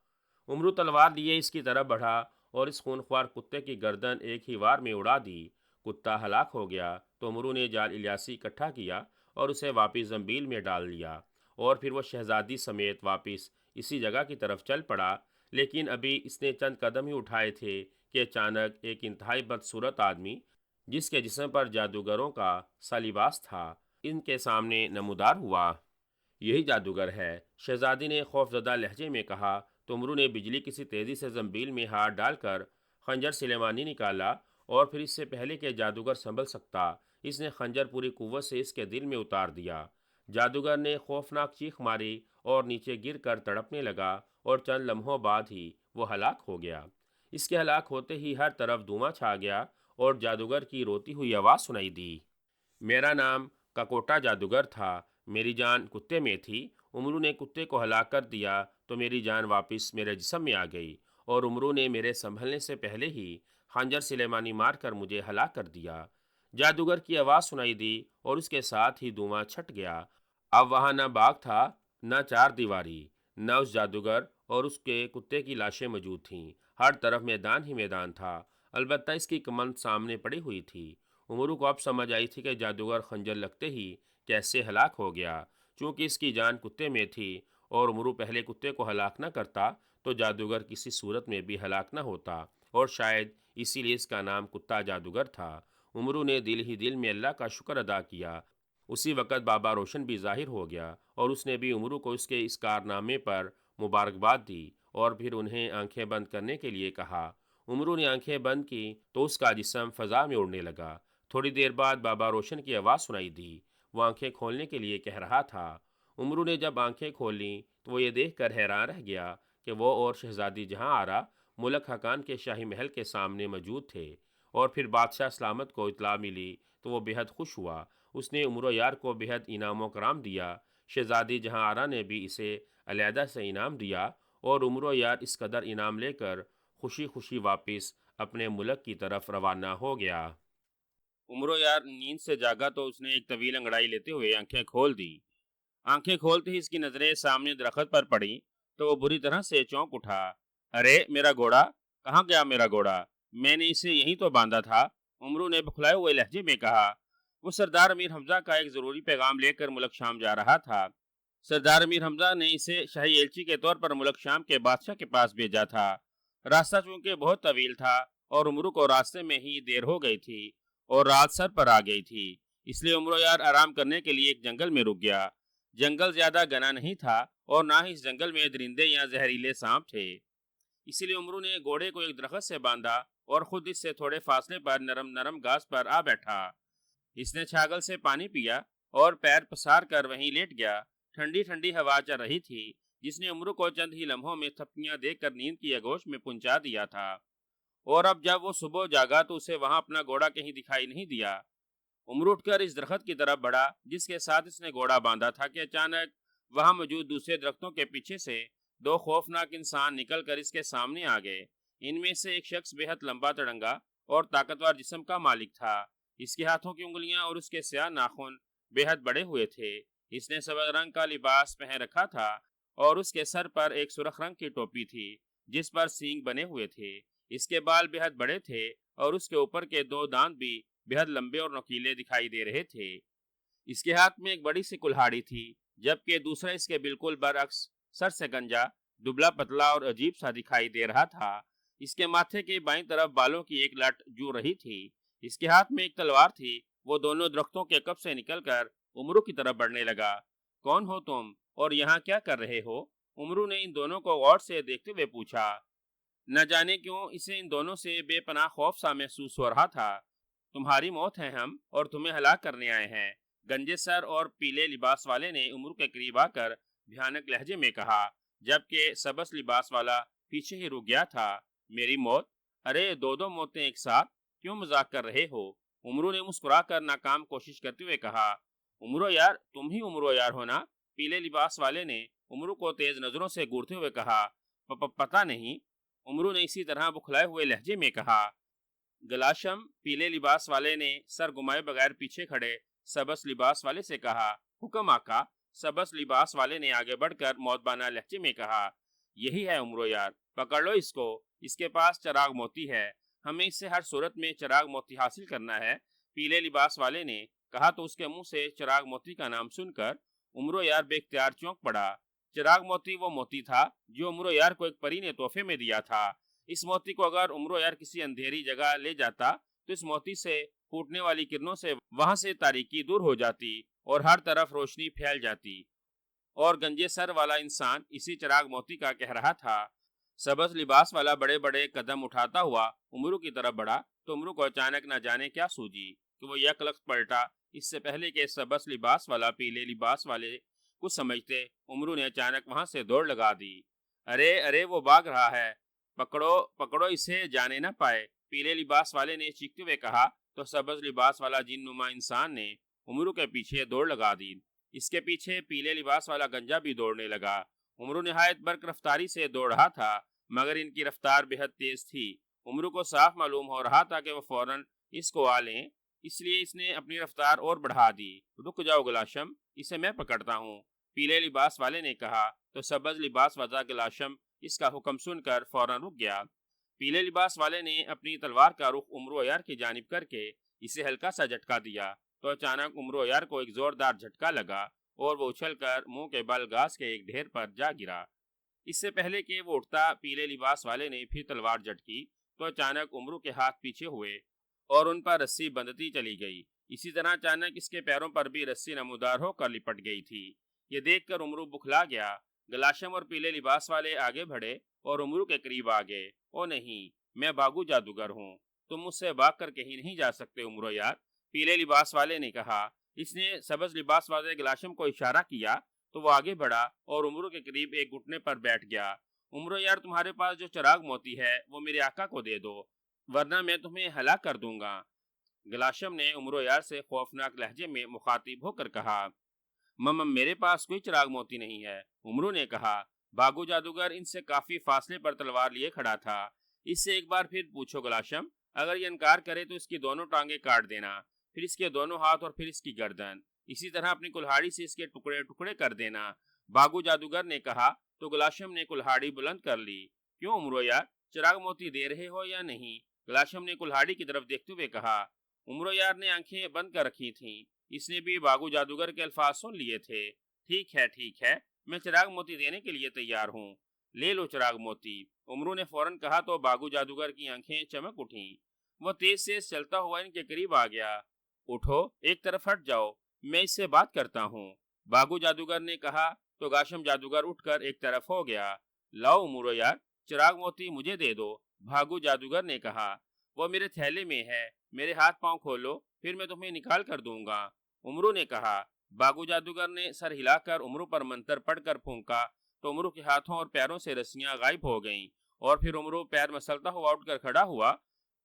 عمرو تلوار لیے اس کی طرف بڑھا اور اس خونخوار کتے کی گردن ایک ہی وار میں اڑا دی۔ کتا ہلاک ہو گیا تو عمرو نے جال الیاسی اکٹھا کیا اور اسے واپس زنبیل میں ڈال لیا، اور پھر وہ شہزادی سمیت واپس اسی جگہ کی طرف چل پڑا۔ لیکن ابھی اس نے چند قدم ہی اٹھائے تھے کہ اچانک ایک انتہائی بدصورت آدمی جس کے جسم پر جادوگروں کا سا لباس تھا ان کے سامنے نمودار ہوا۔ یہی جادوگر ہے، شہزادی نے خوفزدہ لہجے میں کہا تو عمرو نے بجلی کسی تیزی سے زنبیل میں ہاتھ ڈال کر خنجر سلیمانی نکالا، اور پھر اس سے پہلے کہ جادوگر سنبھل سکتا اس نے خنجر پوری قوت سے اس کے دل میں اتار دیا۔ جادوگر نے خوفناک چیخ ماری اور نیچے گر کر تڑپنے لگا، اور چند لمحوں بعد ہی وہ ہلاک ہو گیا۔ اس کے ہلاک ہوتے ہی ہر طرف دھواں چھا گیا اور جادوگر کی روتی ہوئی آواز سنائی دی، میرا نام ککوٹا جادوگر تھا، میری جان کتے میں تھی۔ عمرو نے کتے کو ہلاک کر دیا تو میری جان واپس میرے جسم میں آ گئی، اور عمرو نے میرے سنبھلنے سے پہلے ہی خنجر سلیمانی مار کر مجھے ہلاک کر دیا۔ جادوگر کی آواز سنائی دی اور اس کے ساتھ ہی دھواں چھٹ گیا۔ اب وہاں نہ باغ تھا، نہ چار دیواری، نہ اس جادوگر اور اس کے کتے کی لاشیں موجود تھیں۔ ہر طرف میدان ہی میدان تھا، البتہ اس کی کمند سامنے پڑی ہوئی تھی۔ عمرو کو اب سمجھ آئی تھی کہ جادوگر خنجر لگتے ہی کیسے ہلاک ہو گیا۔ چونکہ اس کی جان کتے میں تھی اور عمرو پہلے کتے کو ہلاک نہ کرتا تو جادوگر کسی صورت میں بھی ہلاک نہ ہوتا، اور شاید اسی لیے اس کا نام کتا جادوگر تھا۔ عمرو نے دل ہی دل میں اللہ کا شکر ادا کیا۔ اسی وقت بابا روشن بھی ظاہر ہو گیا، اور اس نے بھی عمرو کو اس کے اس کارنامے پر مبارکباد دی اور پھر انہیں آنکھیں بند کرنے کے لیے کہا۔ عمرو نے آنکھیں بند کی تو اس کا جسم فضا میں اڑنے لگا۔ تھوڑی دیر بعد بابا روشن کی آواز سنائی دی۔ وہ آنکھیں کھولنے کے لیے کہہ رہا تھا۔ عمرو نے جب آنکھیں کھولیں تو وہ یہ دیکھ کر حیران رہ گیا کہ وہ اور شہزادی جہاں آرا ملک حقان کے شاہی محل کے سامنے موجود تھے، اور پھر بادشاہ سلامت کو اطلاع ملی تو وہ بہت خوش ہوا۔ اس نے عمرو یار کو بہت انعام و کرام دیا۔ شہزادی جہاں آرا نے بھی اسے علیحدہ سے انعام دیا، اور عمرو یار اس قدر انعام لے کر خوشی خوشی واپس اپنے ملک کی طرف روانہ ہو گیا۔ عمرو یار نیند سے جاگا تو اس نے ایک طویل انگڑائی لیتے ہوئے آنکھیں کھول دی۔ آنکھیں کھولتے ہی اس کی نظریں سامنے درخت پر پڑیں تو وہ بری طرح سے چونک اٹھا۔ ارے میرا گھوڑا کہاں گیا؟ میرا گھوڑا! میں نے اسے یہیں تو باندھا تھا، عمرو نے بکھلائے ہوئے لہجے میں کہا۔ وہ سردار امیر حمزہ کا ایک ضروری پیغام لے کر ملک شام جا رہا تھا۔ سردار امیر حمزہ نے اسے شاہی ایلچی کے طور پر ملک شام کے بادشاہ کے پاس بھیجا تھا۔ راستہ چونکہ بہت طویل تھا اور عمرو کو راستے میں ہی دیر ہو گئی تھی اور رات سر پر آ گئی تھی، اس لیے عمرو یار آرام کرنے کے لیے ایک جنگل میں رک گیا۔ جنگل زیادہ گھنا نہیں تھا اور نہ ہی اس جنگل میں درندے یا زہریلے سانپ تھے، اسی لیے عمرو نے گھوڑے کو ایک درخت سے باندھا اور خود اس سے تھوڑے فاصلے پر نرم نرم گھاس پر آ بیٹھا۔ اس نے چھاگل سے پانی پیا اور پیر پسار کر وہیں لیٹ گیا۔ ٹھنڈی ٹھنڈی ہوا چل رہی تھی جس نے عمرو کو چند ہی لمحوں میں تھپکیاں دے کر نیند کی آغوش میں پہنچا دیا تھا، اور اب جب وہ صبح جاگا تو اسے وہاں اپنا گھوڑا کہیں دکھائی نہیں دیا۔ عمرو اٹھ کر اس درخت کی طرف بڑھا جس کے ساتھ اس نے گھوڑا باندھا تھا کہ اچانک وہاں موجود دوسرے درختوں کے پیچھے سے دو خوفناک انسان نکل کر اس کے سامنے آ گئے۔ ان میں سے ایک شخص بے حد لمبا تڑنگا اور طاقتور جسم کا مالک تھا۔ اس کے ہاتھوں کی انگلیاں اور اس کے سیاہ ناخن بے حد بڑے ہوئے تھے۔ اس نے سبز رنگ کا لباس پہن رکھا تھا اور اس کے سر پر ایک سرخ رنگ کی ٹوپی تھی جس پر سینگ بنے ہوئے تھے۔ اس کے بال بے حد بڑے تھے اور اس کے اوپر کے دو دانت بھی بے حد لمبے اور نوکیلے دکھائی دے رہے تھے۔ اس کے ہاتھ میں ایک بڑی سی کلہاڑی تھی جبکہ دوسرا اس کے بالکل برعکس سر سے گنجا، دبلا پتلا اور عجیب سا دکھائی دے رہا تھا۔ اس کے ماتھے کے بائیں طرف بالوں کی ایک لٹ جو رہی تھی۔ اس کے ہاتھ میں ایک تلوار تھی۔ وہ دونوں درختوں کے کپ سے نکل کر عمرو کی طرف بڑھنے لگا۔ کون ہو تم اور یہاں کیا کر رہے ہو؟ عمرو نے ان دونوں کو غور سے دیکھتے ہوئے پوچھا۔ نہ جانے کیوں اسے ان دونوں سے بے پناہ خوف سا محسوس ہو رہا تھا۔ تمہاری موت ہے ہم اور تمہیں ہلاک کرنے آئے ہیں، گنجے سر اور پیلے لباس والے نے عمرو کے قریب آ کر بھیانک لہجے میں کہا، جبکہ سبز لباس والا پیچھے ہی رک گیا تھا۔ میری موت؟ ارے دو موتیں ایک ساتھ، کیوں مذاق کر رہے ہو؟ عمرو نے مسکرا کر ناکام کوشش کرتے ہوئے کہا۔ عمرو یار، تم ہی عمرو یار ہو نا؟ پیلے لباس والے نے عمرو کو تیز نظروں سے گورتے ہوئے کہا۔ پتہ نہیں، عمرو نے اسی طرح بکھلائے ہوئے لہجے میں کہا۔ گلاشم، پیلے لباس والے نے سر گھمائے بغیر پیچھے کھڑے سبز لباس والے سے کہا۔ حکم آقا، سبز لباس والے نے آگے بڑھ کر مودبانہ لہجے میں کہا۔ یہی ہے عمرو یار، پکڑ لو اس کو، اس کے پاس چراغ موتی ہے، ہمیں اس سے ہر صورت میں چراغ موتی حاصل کرنا ہے۔ پیلے لباس والے نے کہا تو اس کے منہ سے چراغ موتی کا نام سن کر عمرو یار بے اختیار چونک پڑا۔ چراغ موتی وہ موتی تھا جو عمرو یار کو ایک پری نے تحفے میں دیا تھا۔ اس موتی کو اگر عمرو یار کسی اندھیری جگہ لے جاتا تو اس موتی سے پھوٹنے والی کرنوں سے وہاں سے تاریکی دور ہو جاتی اور ہر طرف روشنی پھیل جاتی، اور گنجے سر والا انسان اسی چراغ موتی کا کہہ رہا تھا۔ سبز لباس والا بڑے بڑے قدم اٹھاتا ہوا عمرو کی طرف بڑھا تو عمرو کو اچانک نہ جانے کیا سوجی کہ وہ یک لخت پلٹا۔ اس سے پہلے کہ سبز لباس والا پیلے لباس والے کچھ سمجھتے، عمرو نے اچانک وہاں سے دوڑ لگا دی۔ ارے وہ بھاگ رہا ہے، پکڑو اسے جانے نہ پائے، پیلے لباس والے نے چیختے ہوئے کہا تو سبز لباس والا جن نما انسان نے عمرو کے پیچھے دوڑ لگا دی۔ اس کے پیچھے پیلے لباس والا گنجا بھی دوڑنے لگا۔ عمرو نہایت برق رفتاری سے دوڑ رہا تھا مگر ان کی رفتار بے حد تیز تھی۔ عمرو کو صاف معلوم ہو رہا تھا کہ وہ فوراً اس کو آ لیں، اس لیے اس نے اپنی رفتار اور بڑھا دی۔ رک جاؤ گلاشم، اسے میں پکڑتا ہوں، پیلے لباس والے نے کہا تو سبز لباس والا گلاشم اس کا حکم سن کر فوراً رک گیا۔ پیلے لباس والے نے اپنی تلوار کا رخ عمرو یار کی جانب کر کے اسے ہلکا سا جھٹکا دیا تو اچانک عمرو یار کو ایک زوردار جھٹکا لگا اور وہ اچھل کر منہ کے بل گھاس کے ایک ڈھیر پر جا گرا۔ اس سے پہلے کہ وہ اٹھتا پیلے لباس والے نے پھر تلوار جھٹکی تو اچانک عمرو کے ہاتھ پیچھے ہوئے اور ان پر رسی بندھتی چلی گئی۔ اسی طرح اچانک اس کے پیروں پر بھی رسی نمودار ہو کر لپٹ گئی تھی۔ یہ دیکھ کر عمرو بکھلا گیا۔ گلاشم اور پیلے لباس والے آگے بڑھے اور عمرو کے قریب آ گئے۔ او نہیں، میں بھاگو جادوگر ہوں، تم مجھ سے بھاگ کر کہیں نہیں جا سکتے عمرو یار، پیلے لباس والے نے کہا۔ اس نے سبز لباس والے گلاشم کو اشارہ کیا تو وہ آگے بڑھا اور عمرو کے قریب ایک گھٹنے پر بیٹھ گیا۔ عمرو یار، تمہارے پاس جو چراغ موتی ہے وہ میرے آقا کو دے دو ورنہ میں تمہیں ہلاک کر دوں گا۔ گلاشم نے عمرو یار سے خوفناک لہجے میں مخاطب ہو کر کہا۔ میرے پاس کوئی چراغ موتی نہیں ہے، عمرو نے کہا۔ بھاگو جادوگر ان سے کافی فاصلے پر تلوار لیے کھڑا تھا۔ اس سے ایک بار پھر پوچھو گلاشم، اگر یہ انکار کرے تو اس کی دونوں ٹانگیں کاٹ دینا، پھر اس کے دونوں ہاتھ اور پھر اس کی گردن، اسی طرح اپنی کلہاڑی سے اس کے ٹکڑے ٹکڑے کر دینا۔ بھاگو جادوگر نے کہا تو گلاشم نے کلہاڑی بلند کر لی۔ کیوں عمرو یار، چراغ موتی دے رہے ہو یا نہیں؟ گلاشم نے کلہاڑی کی طرف دیکھتے ہوئے کہا۔ عمرو یار نے آنکھیں بند کر رکھی تھیں، اس نے بھی باگو جادوگر کے الفاظ سن لیے تھے۔ ٹھیک ہے، میں چراغ موتی دینے کے لیے تیار ہوں، لے لو چراغ موتی، عمرو نے فوراً کہا تو باگو جادوگر کی آنکھیں چمک اٹھیں۔ وہ تیز سے چلتا ہوا ان کے قریب آ گیا۔ اٹھو، ایک طرف ہٹ جاؤ، میں اس سے بات کرتا ہوں، باگو جادوگر نے کہا تو گاشم جادوگر اٹھ کر ایک طرف ہو گیا۔ لاؤ عمرو یار، چراغ موتی مجھے دے دو، بھاگو جادوگر نے کہا۔ وہ میرے تھیلے میں ہے، میرے ہاتھ پاؤں کھولو، پھر میں تمہیں نکال کر دوں گا، عمرو نے کہا۔ باگو جادوگر نے سر ہلا کر عمرو پر منتر پڑھ کر پھونکا تو عمرو کے ہاتھوں اور پیروں سے رسیاں غائب ہو گئیں، اور پھر عمرو پیر مسلتا ہوا اٹھ کر کھڑا ہوا۔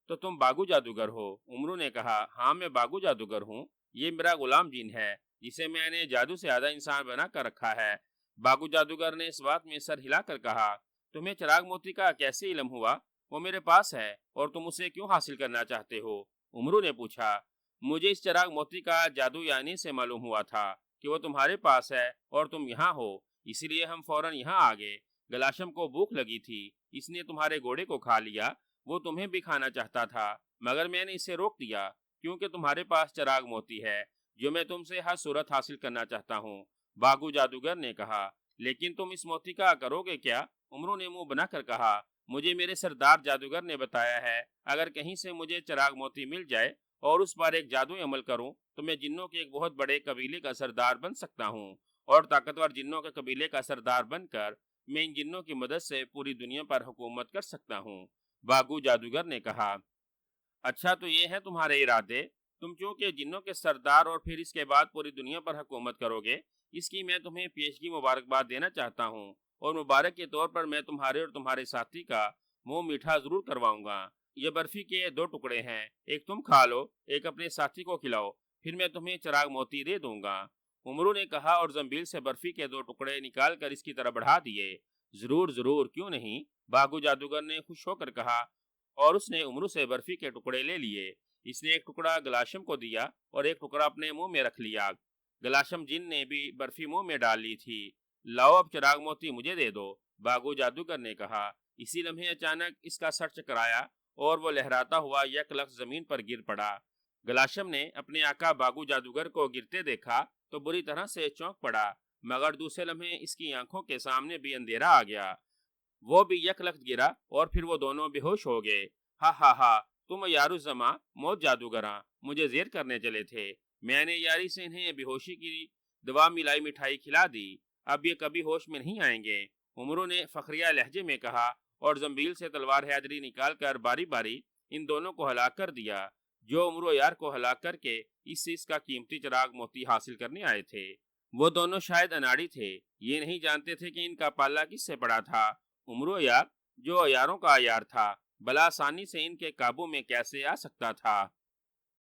تو تم باگو جادوگر ہو؟ عمرو نے کہا۔ ہاں، میں باگو جادوگر ہوں، یہ میرا غلام جن ہے جسے میں نے جادو سے آدھا انسان بنا کر رکھا ہے۔ باگو جادوگر نے اس بات میں سر ہلا کر کہا۔ تمہیں چراغ موتی کا کیسے علم ہوا؟ وہ میرے پاس ہے، اور تم اسے کیوں حاصل کرنا چاہتے ہو؟ عمرو نے پوچھا۔ مجھے اس چراغ موتی کا جادو یعنی سے معلوم ہوا تھا کہ وہ تمہارے پاس ہے اور تم یہاں ہو، اسی لیے ہم فوراً یہاں آ گئے۔ گلاشم کو بھوک لگی تھی، اس نے تمہارے گھوڑے کو کھا لیا، وہ تمہیں بھی کھانا چاہتا تھا، مگر میں نے اسے روک دیا کیونکہ تمہارے پاس چراغ موتی ہے جو میں تم سے ہر صورت حاصل کرنا چاہتا ہوں، باگو جادوگر نے کہا۔ لیکن تم اس موتی کا کرو گے کیا؟ عمرو نے منہ بنا کر کہا۔ مجھے میرے سردار جادوگر نے بتایا ہے، اگر کہیں سے مجھے چراغ موتی مل جائے اور اس پر ایک جادو عمل کروں تو میں جنوں کے ایک بہت بڑے قبیلے کا سردار بن سکتا ہوں، اور طاقتور جنوں کے قبیلے کا سردار بن کر میں ان جنوں کی مدد سے پوری دنیا پر حکومت کر سکتا ہوں، باگو جادوگر نے کہا۔ اچھا، تو یہ ہے تمہارے ارادے؟ تم چونکہ جنوں کے سردار اور پھر اس کے بعد پوری دنیا پر حکومت کرو گے، اس کی میں تمہیں پیشگی مبارکباد دینا چاہتا ہوں، اور مبارک کے طور پر میں تمہارے اور تمہارے ساتھی کا منہ میٹھا ضرور کرواؤں گا۔ یہ برفی کے 2 ٹکڑے ہیں، ایک تم کھا لو، ایک اپنے ساتھی کو کھلاؤ، پھر میں تمہیں چراغ موتی دے دوں گا، عمرو نے کہا، اور زنبیل سے برفی کے 2 ٹکڑے نکال کر اس کی طرف بڑھا دیے۔ ضرور، کیوں نہیں، باگو جادوگر نے خوش ہو کر کہا، اور اس نے عمرو سے برفی کے ٹکڑے لے لیے۔ اس نے ایک ٹکڑا گلاشم کو دیا اور ایک ٹکڑا اپنے منہ میں رکھ لیا۔ گلاشم جن نے بھی برفی منہ میں ڈال لی تھی۔ لاؤ، اب چراغ موتی مجھے دے دو، باگو جادوگر نے کہا۔ اسی لمحے اچانک اس کا سر چکرایا اور وہ لہراتا ہوا یک لخت زمین پر گر پڑا۔ گلاشم نے اپنے آقا باگو جادوگر کو گرتے دیکھا تو بری طرح سے چونک پڑا، مگر دوسرے لمحے اس کی آنکھوں کے سامنے بھی اندھیرا آ گیا، وہ بھی یک لخت گرا اور پھر وہ دونوں بے ہوش ہو گئے۔ ہا، تم یارو زماں موت جادوگراں مجھے زیر کرنے چلے تھے، میں نے یاری سے انہیں بے ہوشی کی دوا ملائی مٹھائی کھلا دی، اب یہ کبھی ہوش میں نہیں آئیں گے، عمرو نے فخریہ لہجے میں کہا، اور زنبیل سے تلوار حیدری نکال کر باری باری ان دونوں کو ہلاک کر دیا جو عمرو یار کو ہلاک کر کے اس کا قیمتی چراغ موتی حاصل کرنے آئے تھے۔ وہ دونوں شاید اناڑی تھے، یہ نہیں جانتے تھے کہ ان کا پالا کس سے پڑا تھا۔ عمرو یار جو یاروں کا یار تھا، بلا آسانی سے ان کے قابو میں کیسے آ سکتا تھا؟